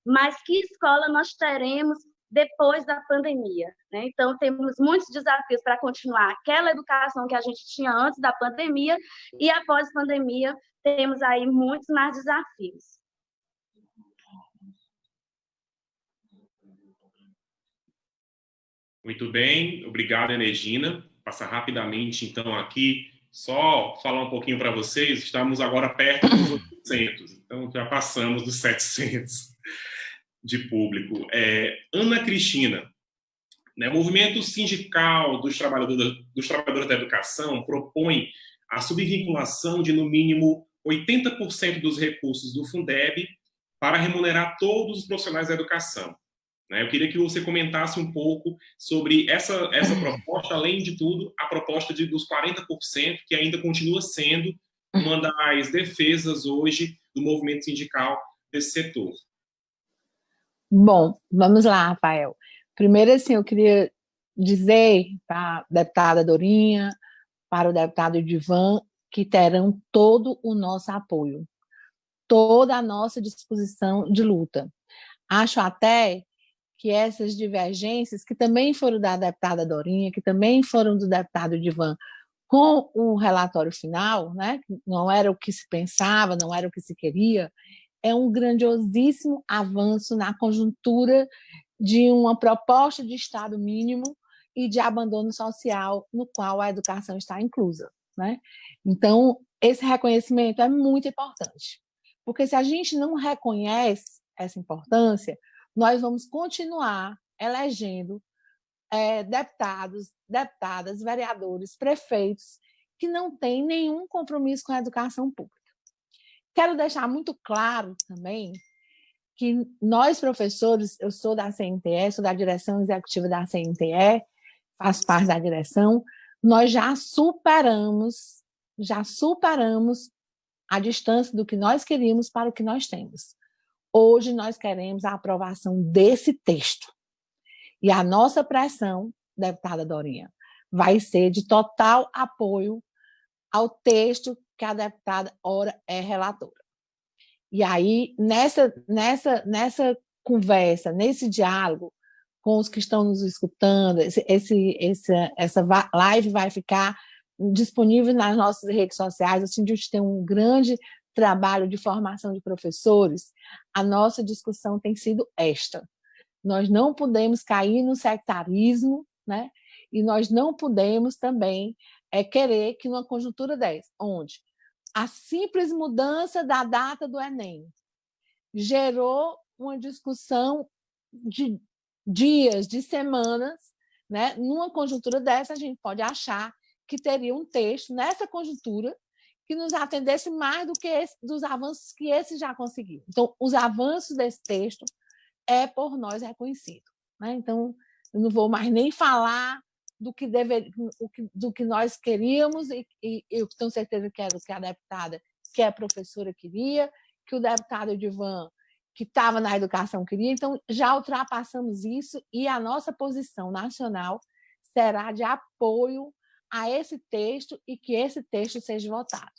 [SPEAKER 4] mas que escola nós teremos depois da pandemia, né? Então, temos muitos desafios para continuar aquela educação que a gente tinha antes da pandemia, e após a pandemia, temos aí muitos mais desafios.
[SPEAKER 1] Muito bem, obrigado, Enegina. Passar rapidamente, então, aqui, só falar um pouquinho para vocês, estamos agora perto dos 800, então já passamos dos 700 de público. Ana Cristina, né, o movimento sindical dos trabalhadores da educação propõe a subvinculação de, no mínimo, 80% dos recursos do Fundeb para remunerar todos os profissionais da educação. Eu queria que você comentasse um pouco sobre essa proposta, além de tudo, a proposta dos 40%, que ainda continua sendo uma das defesas hoje do movimento sindical desse setor.
[SPEAKER 5] Bom, vamos lá, Rafael. Primeiro, assim, eu queria dizer para a deputada Dorinha, para o deputado Edivan, que terão todo o nosso apoio, toda a nossa disposição de luta. Acho até que essas divergências, que também foram da deputada Dorinha, que também foram do deputado Edivan, com o relatório final, né, não era o que se pensava, não era o que se queria, é um grandiosíssimo avanço na conjuntura de uma proposta de Estado mínimo e de abandono social no qual a educação está inclusa, né? Então, esse reconhecimento é muito importante, porque se a gente não reconhece essa importância, nós vamos continuar elegendo deputados, deputadas, vereadores, prefeitos que não têm nenhum compromisso com a educação pública. Quero deixar muito claro também que nós, professores, eu sou da CNTE, sou da direção executiva da CNTE, faço parte da direção, nós já superamos a distância do que nós queríamos para o que nós temos. Hoje nós queremos a aprovação desse texto. E a nossa pressão, deputada Dorinha, vai ser de total apoio ao texto que a deputada Ora é relatora. E aí, nessa conversa, nesse diálogo com os que estão nos escutando, essa live vai ficar disponível nas nossas redes sociais. Assim, a gente tem um grande trabalho de formação de professores. A nossa discussão tem sido esta. Nós não podemos cair no sectarismo, né? E nós não podemos também querer que numa conjuntura dessa, onde a simples mudança da data do Enem gerou uma discussão de dias, de semanas, né? Numa conjuntura dessa, a gente pode achar que teria um texto nessa conjuntura que nos atendesse mais do que dos avanços que esse já conseguiu. Então, os avanços desse texto é por nós reconhecido, né? Então, eu não vou mais nem falar do que nós queríamos, e eu tenho certeza que era o que a deputada, que é a professora, queria, que o deputado Edivan, que estava na educação, queria. Então, já ultrapassamos isso, e a nossa posição nacional será de apoio a esse texto e que esse texto seja votado.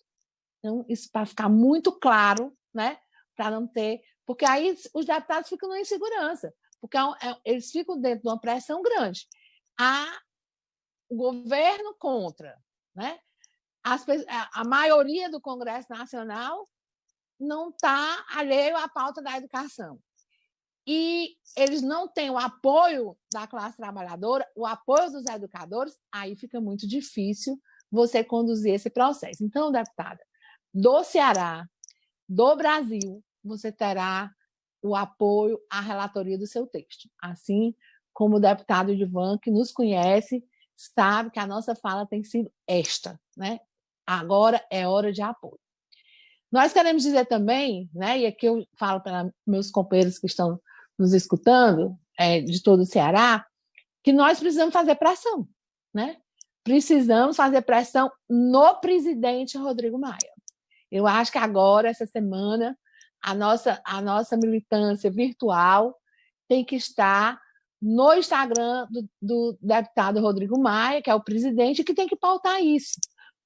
[SPEAKER 5] Então, isso para ficar muito claro, né? Para não ter... Porque aí os deputados ficam na insegurança, porque eles ficam dentro de uma pressão grande. O governo contra, né? A maioria do Congresso Nacional não está alheio à pauta da educação. E eles não têm o apoio da classe trabalhadora, o apoio dos educadores, aí fica muito difícil você conduzir esse processo. Então, deputada, do Ceará, do Brasil, você terá o apoio à relatoria do seu texto, assim como o deputado Edivan, que nos conhece, sabe que a nossa fala tem sido esta, né? Agora é hora de apoio. Nós queremos dizer também, né, e aqui eu falo para meus companheiros que estão nos escutando, de todo o Ceará, que nós precisamos fazer pressão, né? Precisamos fazer pressão no presidente Rodrigo Maia. Eu acho que agora, essa semana, a nossa militância virtual tem que estar no Instagram do deputado Rodrigo Maia, que é o presidente, que tem que pautar isso.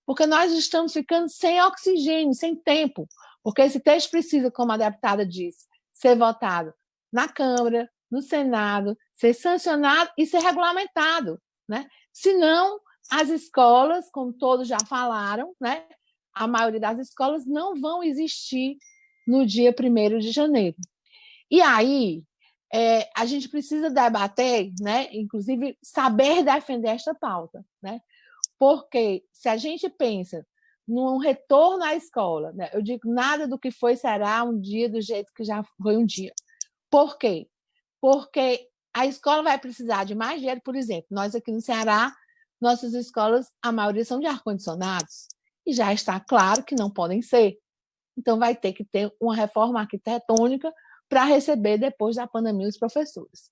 [SPEAKER 5] Porque nós estamos ficando sem oxigênio, sem tempo. Porque esse texto precisa, como a deputada disse, ser votado na Câmara, no Senado, ser sancionado e ser regulamentado, né? Senão, as escolas, como todos já falaram, né? A maioria das escolas não vão existir no dia 1º de janeiro. E aí, a gente precisa debater, né? Inclusive, saber defender esta pauta, né? Porque se a gente pensa num retorno à escola, né? Eu digo, nada do que foi será um dia do jeito que já foi um dia. Por quê? Porque a escola vai precisar de mais dinheiro. Por exemplo, nós aqui no Ceará, nossas escolas, a maioria são de ar-condicionados, e já está claro que não podem ser. Então, vai ter que ter uma reforma arquitetônica para receber, depois da pandemia, os professores.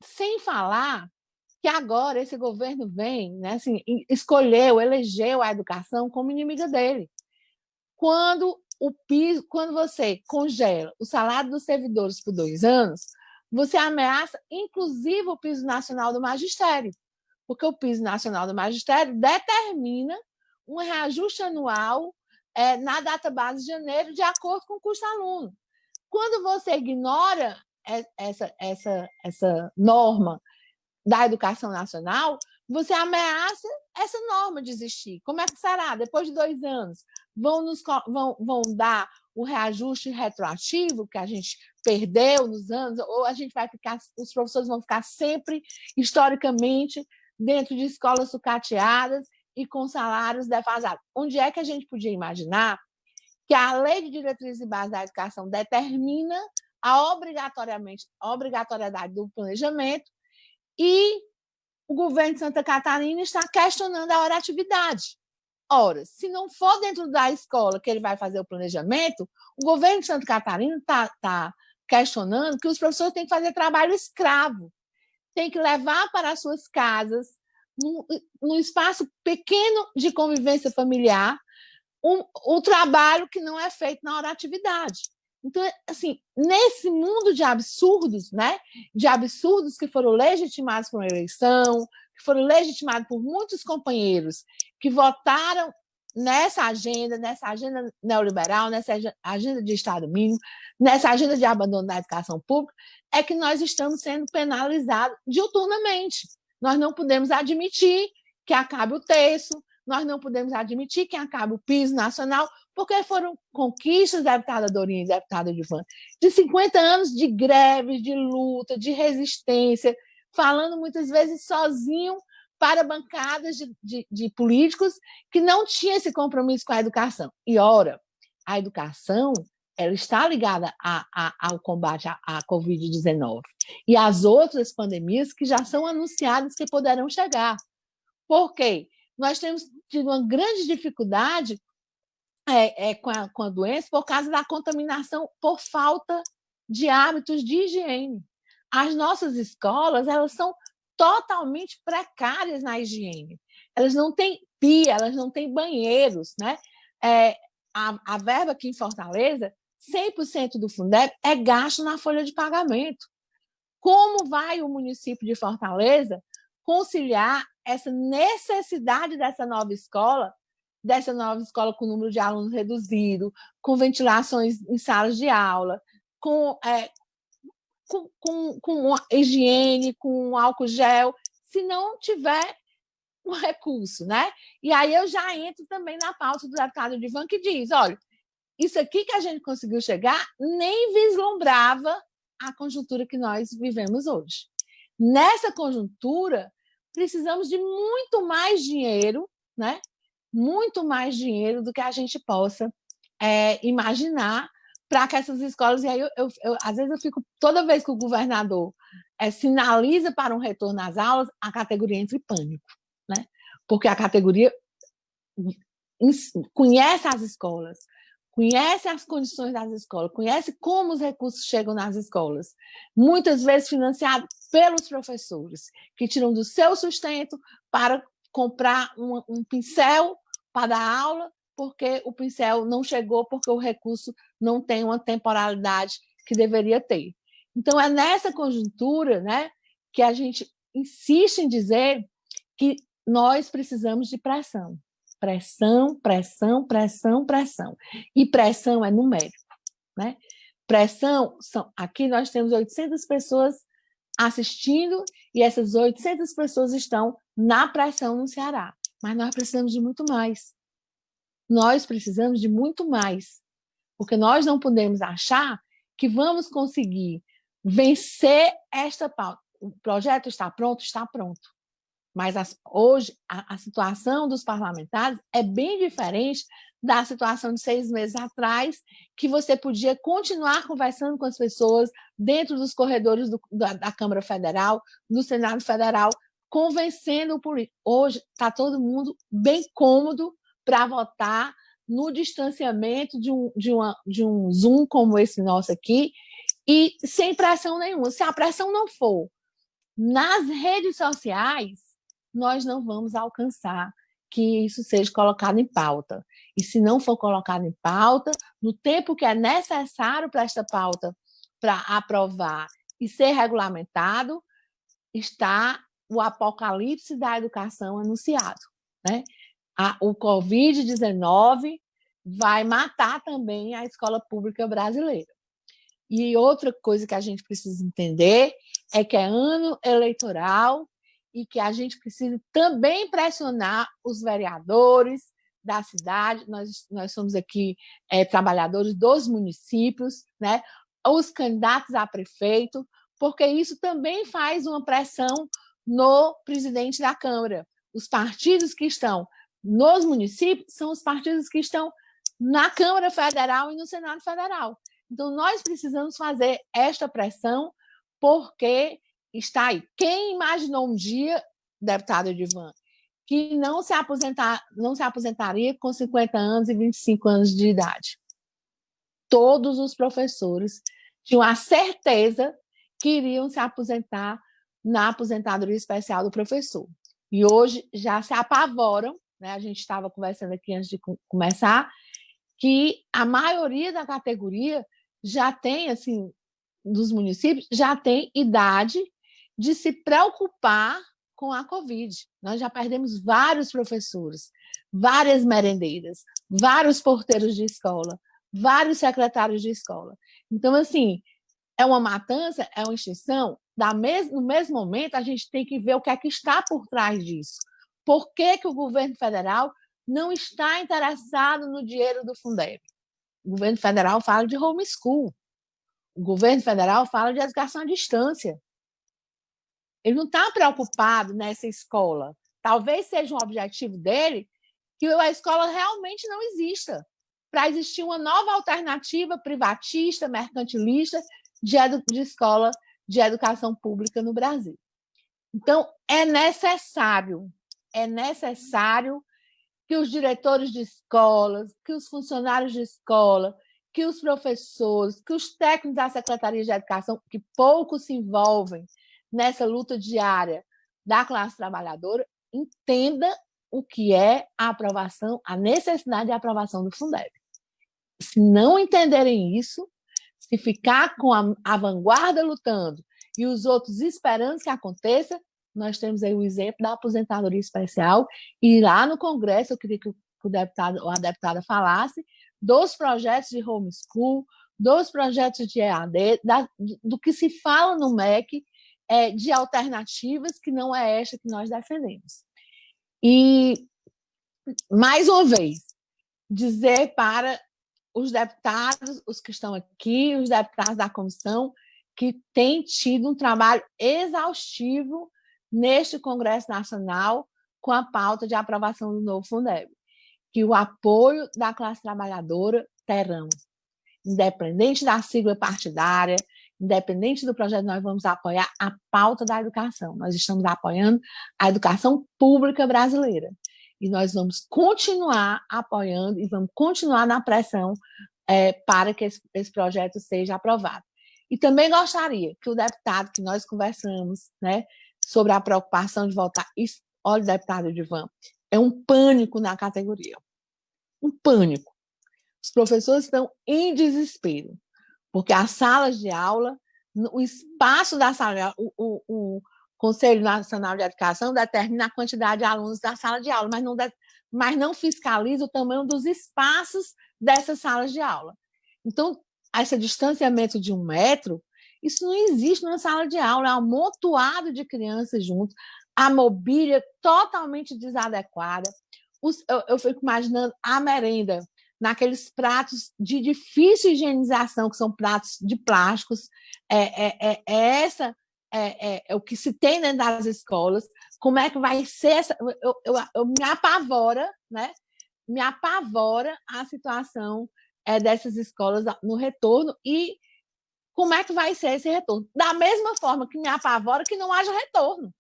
[SPEAKER 5] Sem falar que agora esse governo vem, né, assim, elegeu a educação como inimiga dele. Quando você congela o salário dos servidores por 2 anos, você ameaça, inclusive, o piso nacional do magistério, porque o piso nacional do magistério determina um reajuste anual na data base de janeiro, de acordo com o custo aluno. Quando você ignora essa norma da educação nacional, você ameaça essa norma de existir. Como é que será? Depois de 2 anos, vão dar o reajuste retroativo que a gente perdeu nos anos, ou a gente vai ficar, os professores vão ficar sempre, historicamente, dentro de escolas sucateadas e com salários defasados. Onde é que a gente podia imaginar que a Lei de Diretrizes e Bases da Educação determina a obrigatoriedade do planejamento e o governo de Santa Catarina está questionando a horatividade? Ora, se não for dentro da escola que ele vai fazer o planejamento, o governo de Santa Catarina está questionando que os professores têm que fazer trabalho escravo, têm que levar para as suas casas, num espaço pequeno de convivência familiar, o trabalho que não é feito na horatividade. Então, assim, nesse mundo de absurdos, né, de absurdos que foram legitimados por uma eleição, que foram legitimados por muitos companheiros que votaram nessa agenda neoliberal, nessa agenda de Estado mínimo, nessa agenda de abandono da educação pública, é que nós estamos sendo penalizados diuturnamente. Nós não podemos admitir que acabe o terço, nós não podemos admitir que acabe o piso nacional, porque foram conquistas, deputada Dorinha e deputada Edivan, de 50 anos de greve, de luta, de resistência, falando muitas vezes sozinho para bancadas de políticos que não tinham esse compromisso com a educação. E, ora, a educação ela está ligada ao combate à Covid-19 e às outras pandemias que já são anunciadas que poderão chegar. Por quê? Nós temos tido uma grande dificuldade com a doença por causa da contaminação por falta de hábitos de higiene. As nossas escolas, elas são totalmente precárias na higiene. Elas não têm pia, elas não têm banheiros, né? A verba aqui em Fortaleza, 100% do Fundeb é gasto na folha de pagamento. Como vai o município de Fortaleza conciliar essa necessidade dessa nova escola com número de alunos reduzido, com ventilações em salas de aula, com higiene, com álcool gel, se não tiver um recurso, né? E aí eu já entro também na pauta do deputado Edivan, que diz, olha, isso aqui que a gente conseguiu chegar nem vislumbrava a conjuntura que nós vivemos hoje. Nessa conjuntura, precisamos de muito mais dinheiro, né? Muito mais dinheiro do que a gente possa imaginar para que essas escolas, e aí às vezes eu fico, toda vez que o governador sinaliza para um retorno às aulas, a categoria entra em pânico, né? Porque a categoria conhece as escolas, conhece as condições das escolas, conhece como os recursos chegam nas escolas, muitas vezes financiado pelos professores, que tiram do seu sustento para comprar um pincel para dar aula, porque o pincel não chegou, porque o recurso não tem uma temporalidade que deveria ter. Então, é nessa conjuntura, né, que a gente insiste em dizer que nós precisamos de pressão. Pressão, pressão, pressão, pressão. E pressão é numérico, né? Pressão, aqui nós temos 800 pessoas assistindo e essas 800 pessoas estão na pressão no Ceará. Mas nós precisamos de muito mais. Nós precisamos de muito mais. Porque nós não podemos achar que vamos conseguir vencer esta pauta. O projeto está pronto? Está pronto. Mas hoje a situação dos parlamentares é bem diferente da situação de 6 meses atrás, que você podia continuar conversando com as pessoas dentro dos corredores da Câmara Federal, do Senado Federal, convencendo o político. Hoje está todo mundo bem cômodo para votar no distanciamento de um Zoom como esse nosso aqui, e sem pressão nenhuma. Se a pressão não for nas redes sociais, nós não vamos alcançar que isso seja colocado em pauta. E se não for colocado em pauta, no tempo que é necessário para esta pauta para aprovar e ser regulamentado, está o apocalipse da educação anunciado, né? O Covid-19 vai matar também a escola pública brasileira. E outra coisa que a gente precisa entender é que é ano eleitoral e que a gente precisa também pressionar os vereadores da cidade. Nós somos aqui trabalhadores dos municípios, né? Os candidatos a prefeito, porque isso também faz uma pressão no presidente da Câmara. Os partidos que estão nos municípios são os partidos que estão na Câmara Federal e no Senado Federal. Então, nós precisamos fazer esta pressão, porque está aí. Quem imaginou um dia, deputado Edivan, que não se aposentaria com 50 anos e 25 anos de idade? Todos os professores tinham a certeza que iriam se aposentar na aposentadoria especial do professor. E hoje já se apavoram, né? A gente estava conversando aqui antes de começar, que a maioria da categoria já tem, assim, dos municípios, já tem idade de se preocupar com a Covid. Nós já perdemos vários professores, várias merendeiras, vários porteiros de escola, vários secretários de escola. Então, assim, é uma matança, é uma extinção. No mesmo momento, a gente tem que ver o que é que está por trás disso. Por que o governo federal não está interessado no dinheiro do Fundeb? O governo federal fala de homeschool. O governo federal fala de educação à distância. Ele não está preocupado nessa escola. Talvez seja um objetivo dele que a escola realmente não exista, para existir uma nova alternativa privatista, mercantilista, de escola de educação pública no Brasil. Então, é necessário que os diretores de escolas, que os funcionários de escola, que os professores, que os técnicos da Secretaria de Educação, que pouco se envolvem nessa luta diária da classe trabalhadora, entenda o que é a aprovação, a necessidade de aprovação do Fundeb. Se não entenderem isso, se ficar com a vanguarda lutando e os outros esperando que aconteça, nós temos aí o exemplo da aposentadoria especial, e lá no Congresso eu queria que o deputado ou a deputada falasse dos projetos de homeschool, dos projetos de EAD, do que se fala no MEC, de alternativas que não é esta que nós defendemos. E, mais uma vez, dizer para os deputados, os que estão aqui, os deputados da comissão, que têm tido um trabalho exaustivo neste Congresso Nacional com a pauta de aprovação do novo Fundeb, que o apoio da classe trabalhadora terão. independente da sigla partidária, independente do projeto, nós vamos apoiar a pauta da educação. Nós estamos apoiando a educação pública brasileira. E nós vamos continuar apoiando e vamos continuar na pressão para que esse projeto seja aprovado. E também gostaria que o deputado que nós conversamos, né, sobre a preocupação de votar, olha, deputado Edivan, é um pânico na categoria. Um pânico. Os professores estão em desespero, porque as salas de aula, o espaço da sala de aula, o Conselho Nacional de Educação determina a quantidade de alunos da sala de aula, mas não fiscaliza o tamanho dos espaços dessas salas de aula. Então, esse distanciamento de 1 metro, isso não existe numa sala de aula, é um amontoado de crianças juntos, a mobília totalmente desadequada. Eu fico imaginando a merenda naqueles pratos de difícil higienização, que são pratos de plásticos. É o que se tem dentro das escolas. Como é que vai ser essa? Eu me apavora, né? Me apavora a situação dessas escolas no retorno e como é que vai ser esse retorno. Da mesma forma que me apavora que não haja retorno,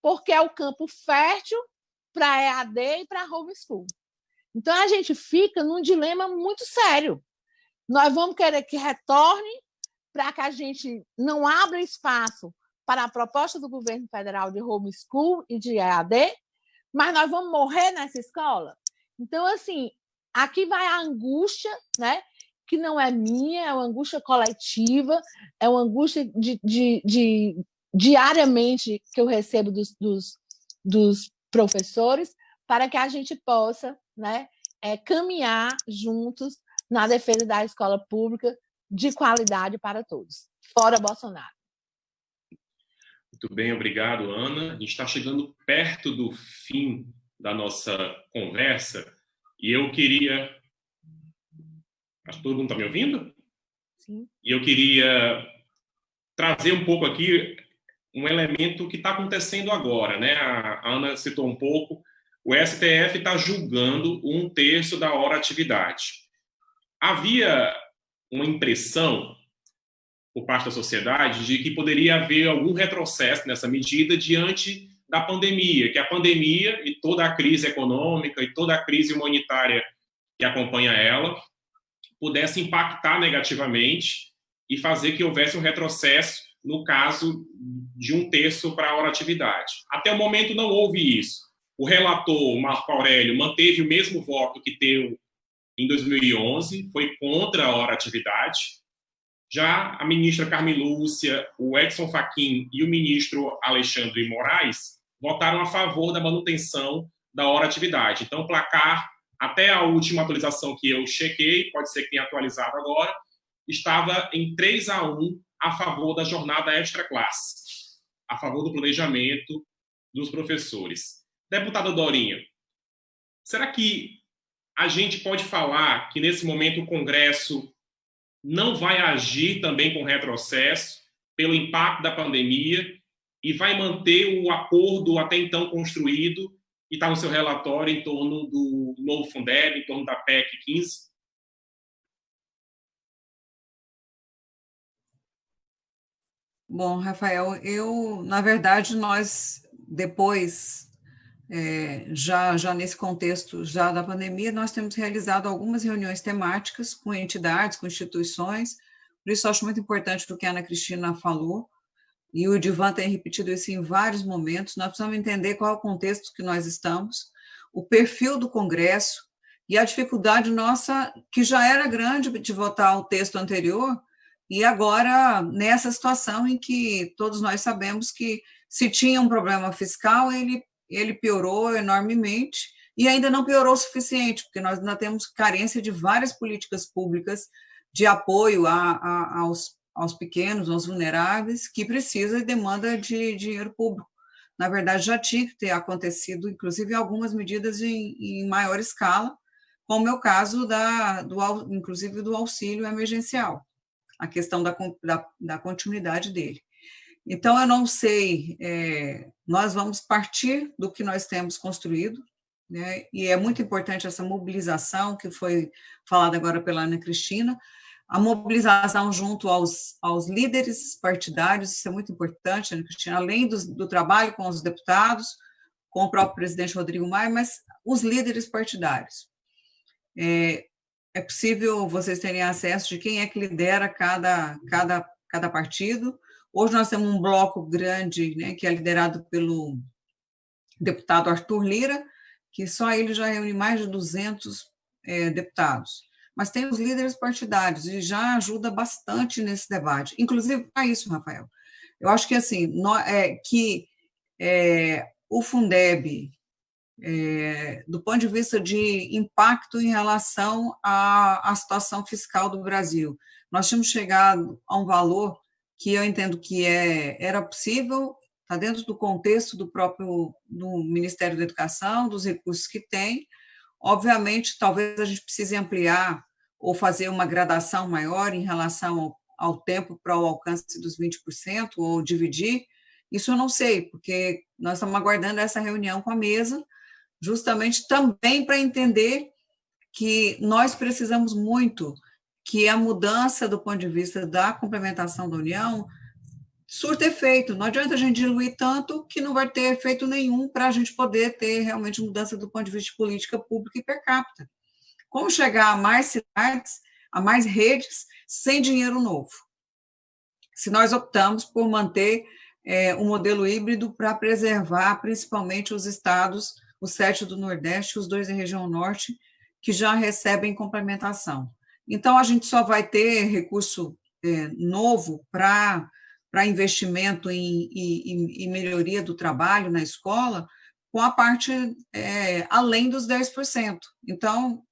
[SPEAKER 5] porque é o campo fértil para EAD e para homeschool. Então, a gente fica num dilema muito sério. Nós vamos querer que retorne para que a gente não abra espaço para a proposta do governo federal de homeschool e de EAD, mas nós vamos morrer nessa escola? Então, assim, aqui vai a angústia, né, que não é minha, é uma angústia coletiva, é uma angústia diariamente que eu recebo dos professores, para que a gente possa, né, caminhar juntos na defesa da escola pública de qualidade para todos. Fora Bolsonaro.
[SPEAKER 1] Muito bem, obrigado, Ana. A gente está chegando perto do fim da nossa conversa e eu queria... Acho que todo mundo está me ouvindo?
[SPEAKER 5] Sim.
[SPEAKER 1] E eu queria trazer um pouco aqui um elemento que está acontecendo agora, né? A Ana citou um pouco. O STF está julgando 1/3 da hora atividade. Havia uma impressão por parte da sociedade de que poderia haver algum retrocesso nessa medida diante da pandemia, que a pandemia e toda a crise econômica e toda a crise humanitária que acompanha ela pudesse impactar negativamente e fazer que houvesse um retrocesso no caso de 1/3 para a hora atividade. Até o momento não houve isso. O relator, Marco Aurélio, manteve o mesmo voto que teve em 2011, foi contra a hora atividade. Já a ministra Carmen Lúcia, o Edson Fachin e o ministro Alexandre de Moraes votaram a favor da manutenção da hora atividade. Então, o placar, até a última atualização que eu chequei, pode ser que tenha atualizado agora, estava em 3-1 a favor da jornada extra-classe, a favor do planejamento dos professores. Deputada Dorinha, será que a gente pode falar que, nesse momento, o Congresso não vai agir também com retrocesso pelo impacto da pandemia e vai manter o acordo até então construído e está no seu relatório em torno do novo Fundeb, em torno da PEC 15?
[SPEAKER 2] Bom, Rafael, na verdade, nós, depois, já nesse contexto já da pandemia, nós temos realizado algumas reuniões temáticas com entidades, com instituições, por isso eu acho muito importante o que a Ana Cristina falou, e o Edivan tem repetido isso em vários momentos. Nós precisamos entender qual é o contexto que nós estamos, o perfil do Congresso e a dificuldade nossa, que já era grande de votar o texto anterior, e agora nessa situação em que todos nós sabemos que se tinha um problema fiscal, ele piorou enormemente e ainda não piorou o suficiente, porque nós ainda temos carência de várias políticas públicas de apoio aos pequenos, aos vulneráveis, que precisa e demanda de dinheiro público. Na verdade, já tinha que ter acontecido, inclusive, algumas medidas em maior escala, como é o caso inclusive do auxílio emergencial, a questão da continuidade dele. Então, eu não sei, nós vamos partir do que nós temos construído, né? E é muito importante essa mobilização que foi falada agora pela Ana Cristina, a mobilização junto aos líderes partidários, isso é muito importante, Ana Cristina, além do trabalho com os deputados, com o próprio presidente Rodrigo Maia, mas os líderes partidários. É possível vocês terem acesso de quem é que lidera cada partido. Hoje nós temos um bloco grande, né, que é liderado pelo deputado Arthur Lira, que só ele já reúne mais de 200 deputados. Mas tem os líderes partidários e já ajuda bastante nesse debate. Inclusive, para isso, Rafael, eu acho que assim, o Fundeb, do ponto de vista de impacto em relação à situação fiscal do Brasil, nós tínhamos chegado a um valor que eu entendo que era possível, está dentro do contexto do Ministério da Educação, dos recursos que tem. Obviamente, talvez a gente precise ampliar ou fazer uma gradação maior em relação ao tempo para o alcance dos 20%, ou dividir. Isso eu não sei, porque nós estamos aguardando essa reunião com a mesa, justamente também para entender que nós precisamos muito que a mudança do ponto de vista da complementação da União surta efeito. Não adianta a gente diluir tanto que não vai ter efeito nenhum para a gente poder ter realmente mudança do ponto de vista de política pública e per capita. Como chegar a mais cidades, a mais redes, sem dinheiro novo? Se nós optamos por manter um modelo híbrido para preservar principalmente os estados, os 7 do Nordeste e os 2 da região Norte, que já recebem complementação. Então, a gente só vai ter recurso novo para investimento em melhoria do trabalho na escola, com a parte além dos 10%. Então,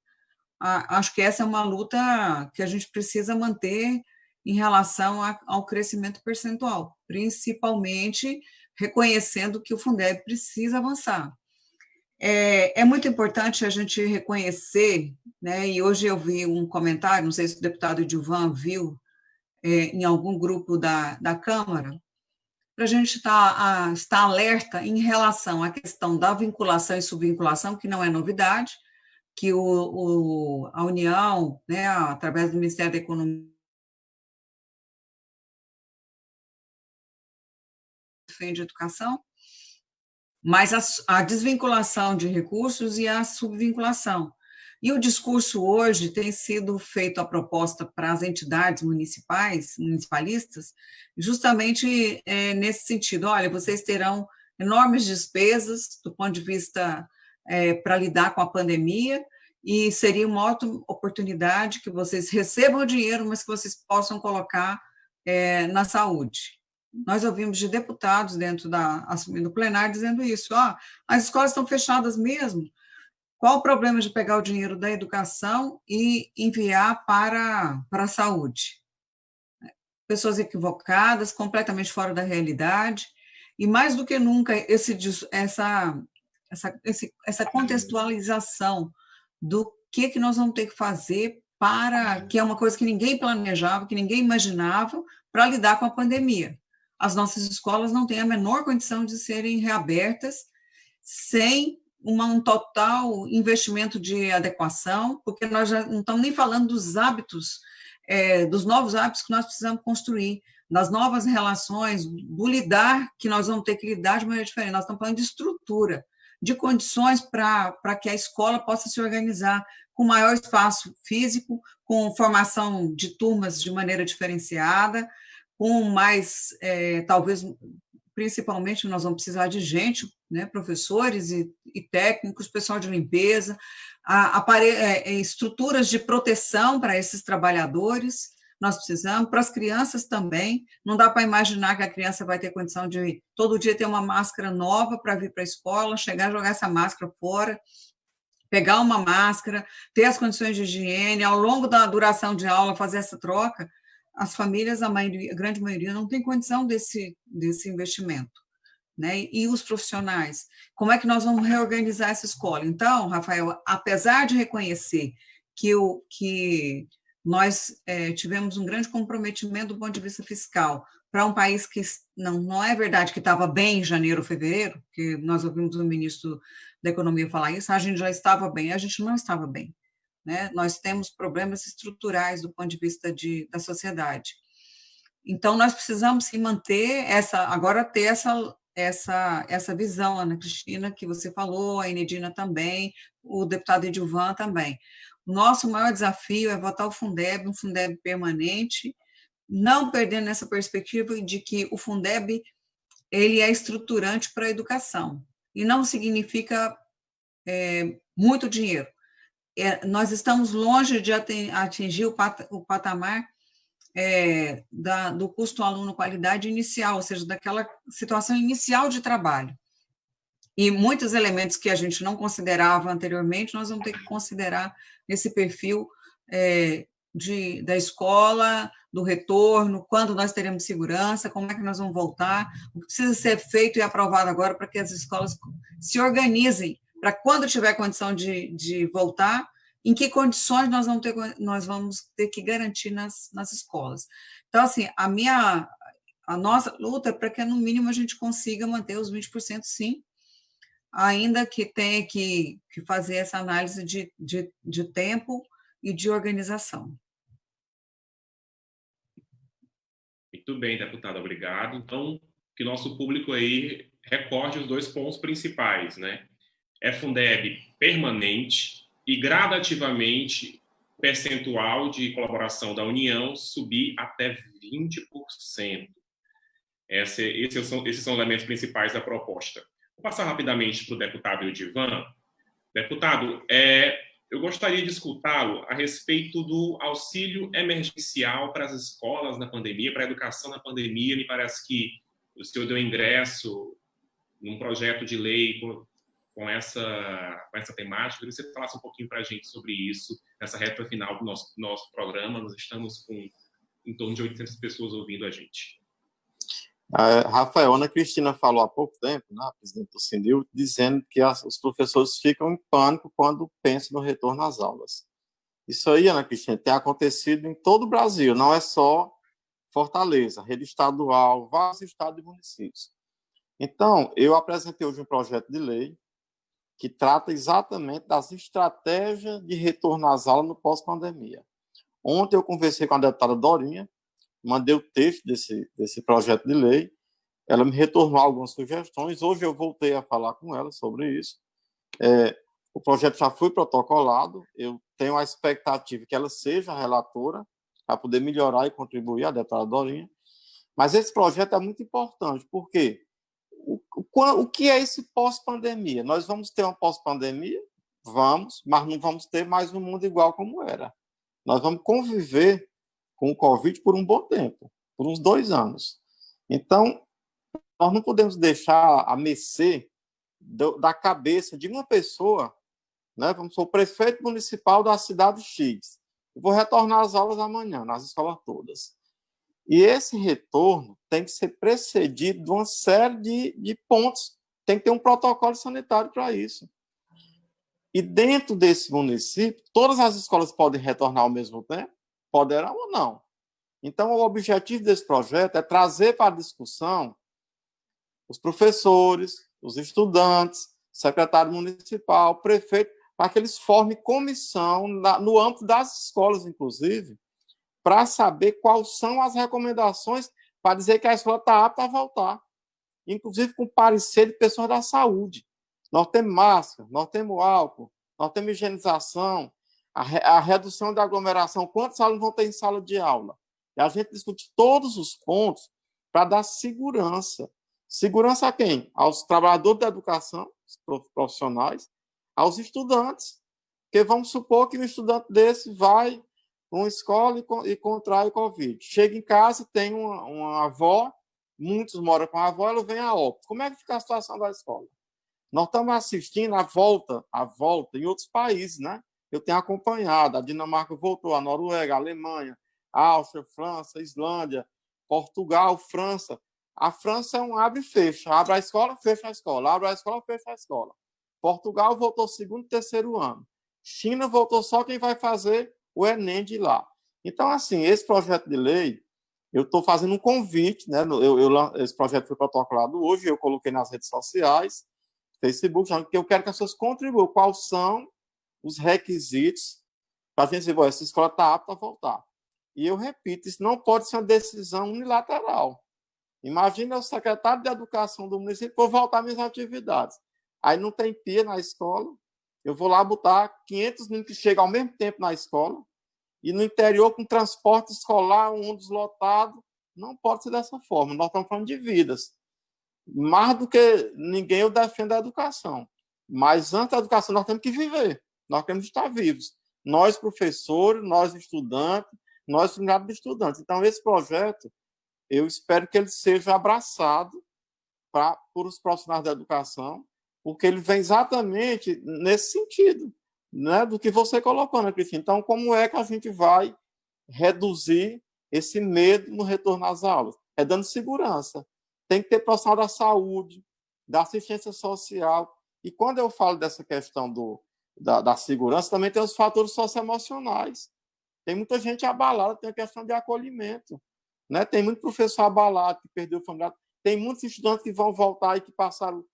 [SPEAKER 2] acho que essa é uma luta que a gente precisa manter em relação ao crescimento percentual, principalmente reconhecendo que o Fundeb precisa avançar. É muito importante a gente reconhecer, né, e hoje eu vi um comentário, não sei se o deputado Edilvan viu, em algum grupo da Câmara, para a gente estar alerta em relação à questão da vinculação e subvinculação, que não é novidade, que a União, né, através do Ministério da Economia, defende a educação, mas a desvinculação de recursos e a subvinculação. E o discurso hoje tem sido feito a proposta para as entidades municipalistas, justamente nesse sentido. Olha, vocês terão enormes despesas do ponto de vista para lidar com a pandemia, e seria uma ótima oportunidade que vocês recebam o dinheiro, mas que vocês possam colocar na saúde. Nós ouvimos de deputados dentro do plenário dizendo isso, as escolas estão fechadas mesmo, qual o problema de pegar o dinheiro da educação e enviar para a saúde? Pessoas equivocadas, completamente fora da realidade, e mais do que nunca essa contextualização do que nós vamos ter que fazer que é uma coisa que ninguém planejava, que ninguém imaginava, para lidar com a pandemia. As nossas escolas não têm a menor condição de serem reabertas sem um total investimento de adequação, porque nós já não estamos nem falando dos hábitos, dos novos hábitos que nós precisamos construir, das novas relações, do lidar que nós vamos ter que lidar de maneira diferente. Nós estamos falando de estrutura, de condições para que a escola possa se organizar com maior espaço físico, com formação de turmas de maneira diferenciada, com mais, talvez, principalmente, nós vamos precisar de gente, né, professores e técnicos, pessoal de limpeza, estruturas de proteção para esses trabalhadores, nós precisamos, para as crianças também, não dá para imaginar que a criança vai ter condição de, todo dia, ter uma máscara nova para vir para a escola, chegar, jogar essa máscara fora, pegar uma máscara, ter as condições de higiene, ao longo da duração de aula, fazer essa troca. As famílias, a grande maioria, não tem condição desse investimento, né? E os profissionais? Como é que nós vamos reorganizar essa escola? Então, Rafael, apesar de reconhecer que nós tivemos um grande comprometimento do ponto de vista fiscal para um país que não é verdade que estava bem em janeiro, fevereiro, que nós ouvimos o ministro da Economia falar isso, a gente já estava bem, a gente não estava bem, né? Nós temos problemas estruturais do ponto de vista da sociedade. Então, nós precisamos sim manter agora ter essa visão, Ana Cristina, que você falou, a Enedina também, o deputado Edilvan também. O nosso maior desafio é votar o Fundeb, um Fundeb permanente, não perdendo essa perspectiva de que o Fundeb ele é estruturante para a educação, e não significa muito dinheiro. Nós estamos longe de atingir o patamar do custo aluno qualidade inicial, ou seja, daquela situação inicial de trabalho. E muitos elementos que a gente não considerava anteriormente, nós vamos ter que considerar nesse perfil da escola, do retorno, quando nós teremos segurança, como é que nós vamos voltar, o que precisa ser feito e aprovado agora para que as escolas se organizem, para quando tiver condição de voltar, em que condições nós vamos ter que garantir nas escolas. Então, assim, a nossa luta é para que, no mínimo, a gente consiga manter os 20%, sim, ainda que tenha que fazer essa análise de tempo e de organização.
[SPEAKER 1] Muito bem, deputada, obrigado. Então, que nosso público aí recorde os 2 pontos principais, né? É Fundeb permanente e gradativamente o percentual de colaboração da União subir até 20%. Esses são os elementos principais da proposta. Vou passar rapidamente para o deputado Edilvan. Deputado, eu gostaria de escutá-lo a respeito do auxílio emergencial para as escolas na pandemia, para a educação na pandemia. Me parece que o senhor deu ingresso num projeto de lei com essa temática. Eu queria que você falasse um pouquinho para a gente sobre isso, nessa reta final do nosso programa. Nós estamos com em torno de 800 pessoas ouvindo a gente.
[SPEAKER 3] Rafael, Ana Cristina falou há pouco tempo, né, a presidente do Sindil, dizendo que os professores ficam em pânico quando pensam no retorno às aulas. Isso aí, Ana Cristina, tem acontecido em todo o Brasil, não é só Fortaleza, rede estadual, vários estados e municípios. Então, eu apresentei hoje um projeto de lei que trata exatamente das estratégias de retorno às aulas no pós-pandemia. Ontem eu conversei com a deputada Dorinha, mandei o texto desse projeto de lei, ela me retornou algumas sugestões, hoje eu voltei a falar com ela sobre isso. O projeto já foi protocolado, eu tenho a expectativa que ela seja a relatora, para poder melhorar e contribuir, a deputada Dorinha, mas esse projeto é muito importante, porque o que é esse pós-pandemia? Nós vamos ter uma pós-pandemia? Vamos, mas não vamos ter mais um mundo igual como era. Nós vamos conviver com o Covid por um bom tempo, por uns 2 anos. Então, nós não podemos deixar a mercê da cabeça de uma pessoa, né? Vamos ser o prefeito municipal da cidade X. Eu vou retornar às aulas amanhã, nas escolas todas. E esse retorno tem que ser precedido de uma série de pontos. Tem que ter um protocolo sanitário para isso. E dentro desse município, todas as escolas podem retornar ao mesmo tempo? Poderão ou não? Então, o objetivo desse projeto é trazer para a discussão os professores, os estudantes, secretário municipal, prefeito, para que eles formem comissão no âmbito das escolas, inclusive, para saber quais são as recomendações para dizer que a escola está apta a voltar, inclusive com parecer de pessoas da saúde. Nós temos máscara, nós temos álcool, nós temos higienização, a redução da aglomeração, quantos alunos vão ter em sala de aula. E a gente discute todos os pontos para dar segurança. Segurança a quem? Aos trabalhadores da educação, profissionais, aos estudantes. Porque vamos supor que um estudante desse vai para uma escola e contrai Covid. Chega em casa, tem uma avó, muitos moram com a avó, ela vem a óbito. Como é que fica a situação da escola? Nós estamos assistindo a volta em outros países, né? Eu tenho acompanhado, a Dinamarca voltou, a Noruega, a Alemanha, a Áustria, França, Islândia, Portugal, França. A França é um abre e fecha. Abre a escola, fecha a escola. Abre a escola, fecha a escola. Portugal voltou 2º e 3º ano. China voltou só quem vai fazer o Enem de lá. Então, assim, esse projeto de lei eu estou fazendo um convite, né? Esse projeto foi protocolado hoje, eu coloquei nas redes sociais, Facebook, que eu quero que as pessoas contribuam. Quais são os requisitos para a gente dizer, essa escola está apta a voltar? E eu repito, isso não pode ser uma decisão unilateral. Imagina o secretário de Educação do município, vou voltar às minhas atividades. Aí não tem pia na escola, eu vou lá botar 500 meninos que chegam ao mesmo tempo na escola, e no interior, com transporte escolar, um ônibus lotado, não pode ser dessa forma. Nós estamos falando de vidas. Mais do que ninguém, eu defendo a educação. Mas antes da educação, nós temos que viver. Nós temos que estar vivos. Nós, professores, nós, estudantes, nós, comunidade de estudantes. Então, esse projeto, eu espero que ele seja abraçado por os profissionais da educação, porque ele vem exatamente nesse sentido, né, do que você colocou, né, Cristina? Então, como é que a gente vai reduzir esse medo no retorno às aulas? É dando segurança. Tem que ter profissional da saúde, da assistência social. E quando eu falo dessa questão da segurança, também tem os fatores socioemocionais. Tem muita gente abalada, tem a questão de acolhimento. Né? Tem muito professor abalado que perdeu o familiar. Tem muitos estudantes que vão voltar e que passaram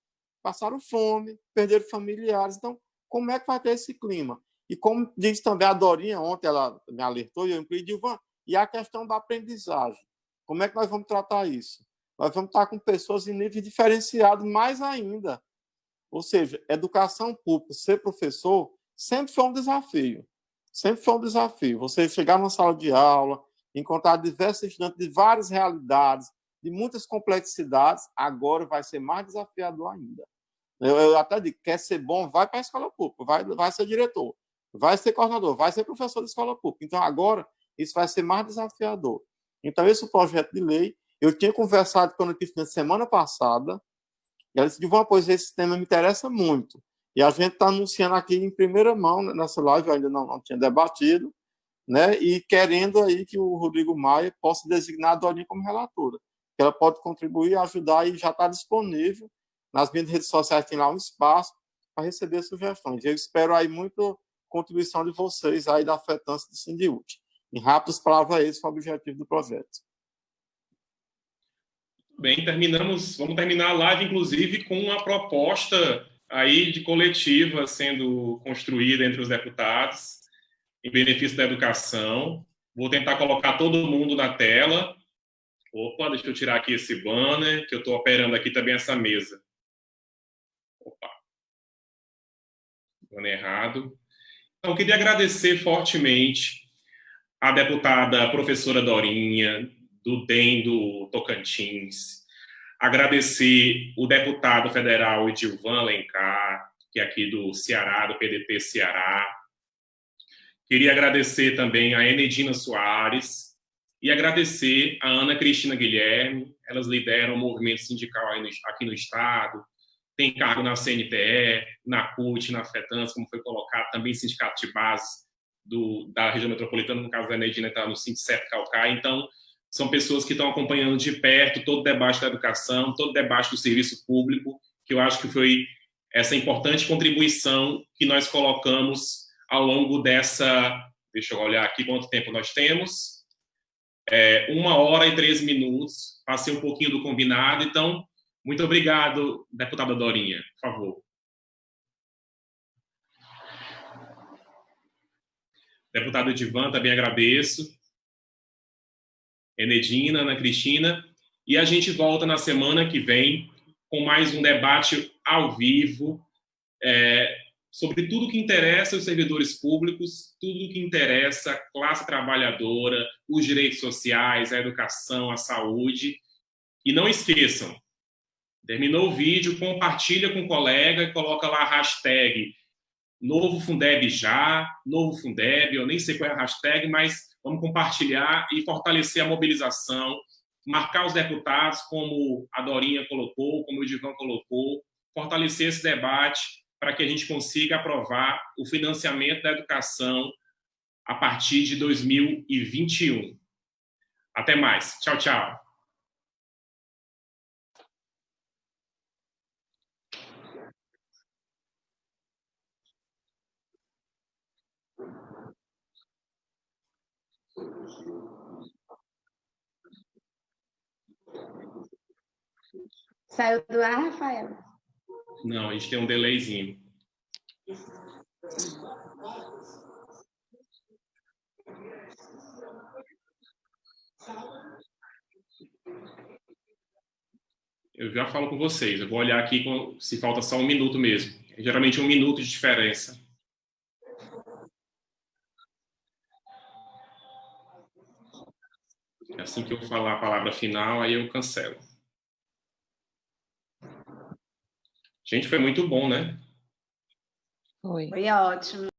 [SPEAKER 3] fome, perderam familiares. Então, como é que vai ter esse clima? E como diz também a Dorinha, ontem ela me alertou, e eu incluí, e a questão da aprendizagem. Como é que nós vamos tratar isso? Nós vamos estar com pessoas em nível diferenciado mais ainda. Ou seja, educação pública, ser professor, sempre foi um desafio. Sempre foi um desafio. Você chegar numa sala de aula, encontrar diversos estudantes de várias realidades, de muitas complexidades, agora vai ser mais desafiador ainda. Eu até digo, quer ser bom, vai para a escola pública, vai ser diretor, vai ser coordenador, vai ser professor de escola pública. Então, agora, isso vai ser mais desafiador. Então, esse projeto de lei, eu tinha conversado com a Cristina semana passada, e ela disse, pois esse tema me interessa muito. E a gente está anunciando aqui em primeira mão, nessa live, eu ainda não tinha debatido, né? E querendo aí que o Rodrigo Maia possa designar a Dorinha como relatora, que ela pode contribuir, ajudar e já está disponível nas minhas redes sociais, tem lá um espaço para receber sugestões. Eu espero aí muita contribuição de vocês aí da afetância do Sindiúti. Em rápidas palavras, esse é o objetivo do projeto.
[SPEAKER 1] Bem, vamos terminar a live, inclusive, com uma proposta aí de coletiva sendo construída entre os deputados em benefício da educação. Vou tentar colocar todo mundo na tela. Opa, deixa eu tirar aqui esse banner, que eu estou operando aqui também essa mesa. Opa, banner errado. Então, eu queria agradecer fortemente a deputada professora Dorinha, do DEM do Tocantins, agradecer o deputado federal Edilvan Alencar, que é aqui do Ceará, do PDT Ceará. Queria agradecer também a Enedina Soares e agradecer a Ana Cristina Guilherme. Elas lideram o movimento sindical aqui no Estado, tem cargo na CNTE, na CUT, na FETANS, como foi colocado, também sindicato de base da região metropolitana, no caso da Enedina está no Sindicep Calcaia. Então, são pessoas que estão acompanhando de perto todo o debate da educação, todo o debate do serviço público, que eu acho que foi essa importante contribuição que nós colocamos ao longo dessa... Deixa eu olhar aqui quanto tempo nós temos. 1h13. Passei um pouquinho do combinado. Então, muito obrigado, deputada Dorinha. Por favor. Deputado Edivan, também agradeço. Enedina, Ana Cristina. E a gente volta na semana que vem com mais um debate ao vivo sobre tudo que interessa os servidores públicos, tudo que interessa a classe trabalhadora, os direitos sociais, a educação, a saúde. E não esqueçam, terminou o vídeo, compartilha com o colega e coloca lá a hashtag Novo Fundeb já, Novo Fundeb, eu nem sei qual é a hashtag, mas vamos compartilhar e fortalecer a mobilização, marcar os deputados, como a Dorinha colocou, como o Edivan colocou, fortalecer esse debate para que a gente consiga aprovar o financiamento da educação a partir de 2021. Até mais. Tchau, tchau.
[SPEAKER 4] Saiu do ar, Rafael?
[SPEAKER 1] Não, a gente tem um delayzinho. Eu já falo com vocês. Eu vou olhar aqui se falta só 1 minuto mesmo. É geralmente 1 minuto de diferença. Assim que eu falar a palavra final, aí eu cancelo. Gente, foi muito bom, né?
[SPEAKER 5] Foi.
[SPEAKER 4] Foi ótimo.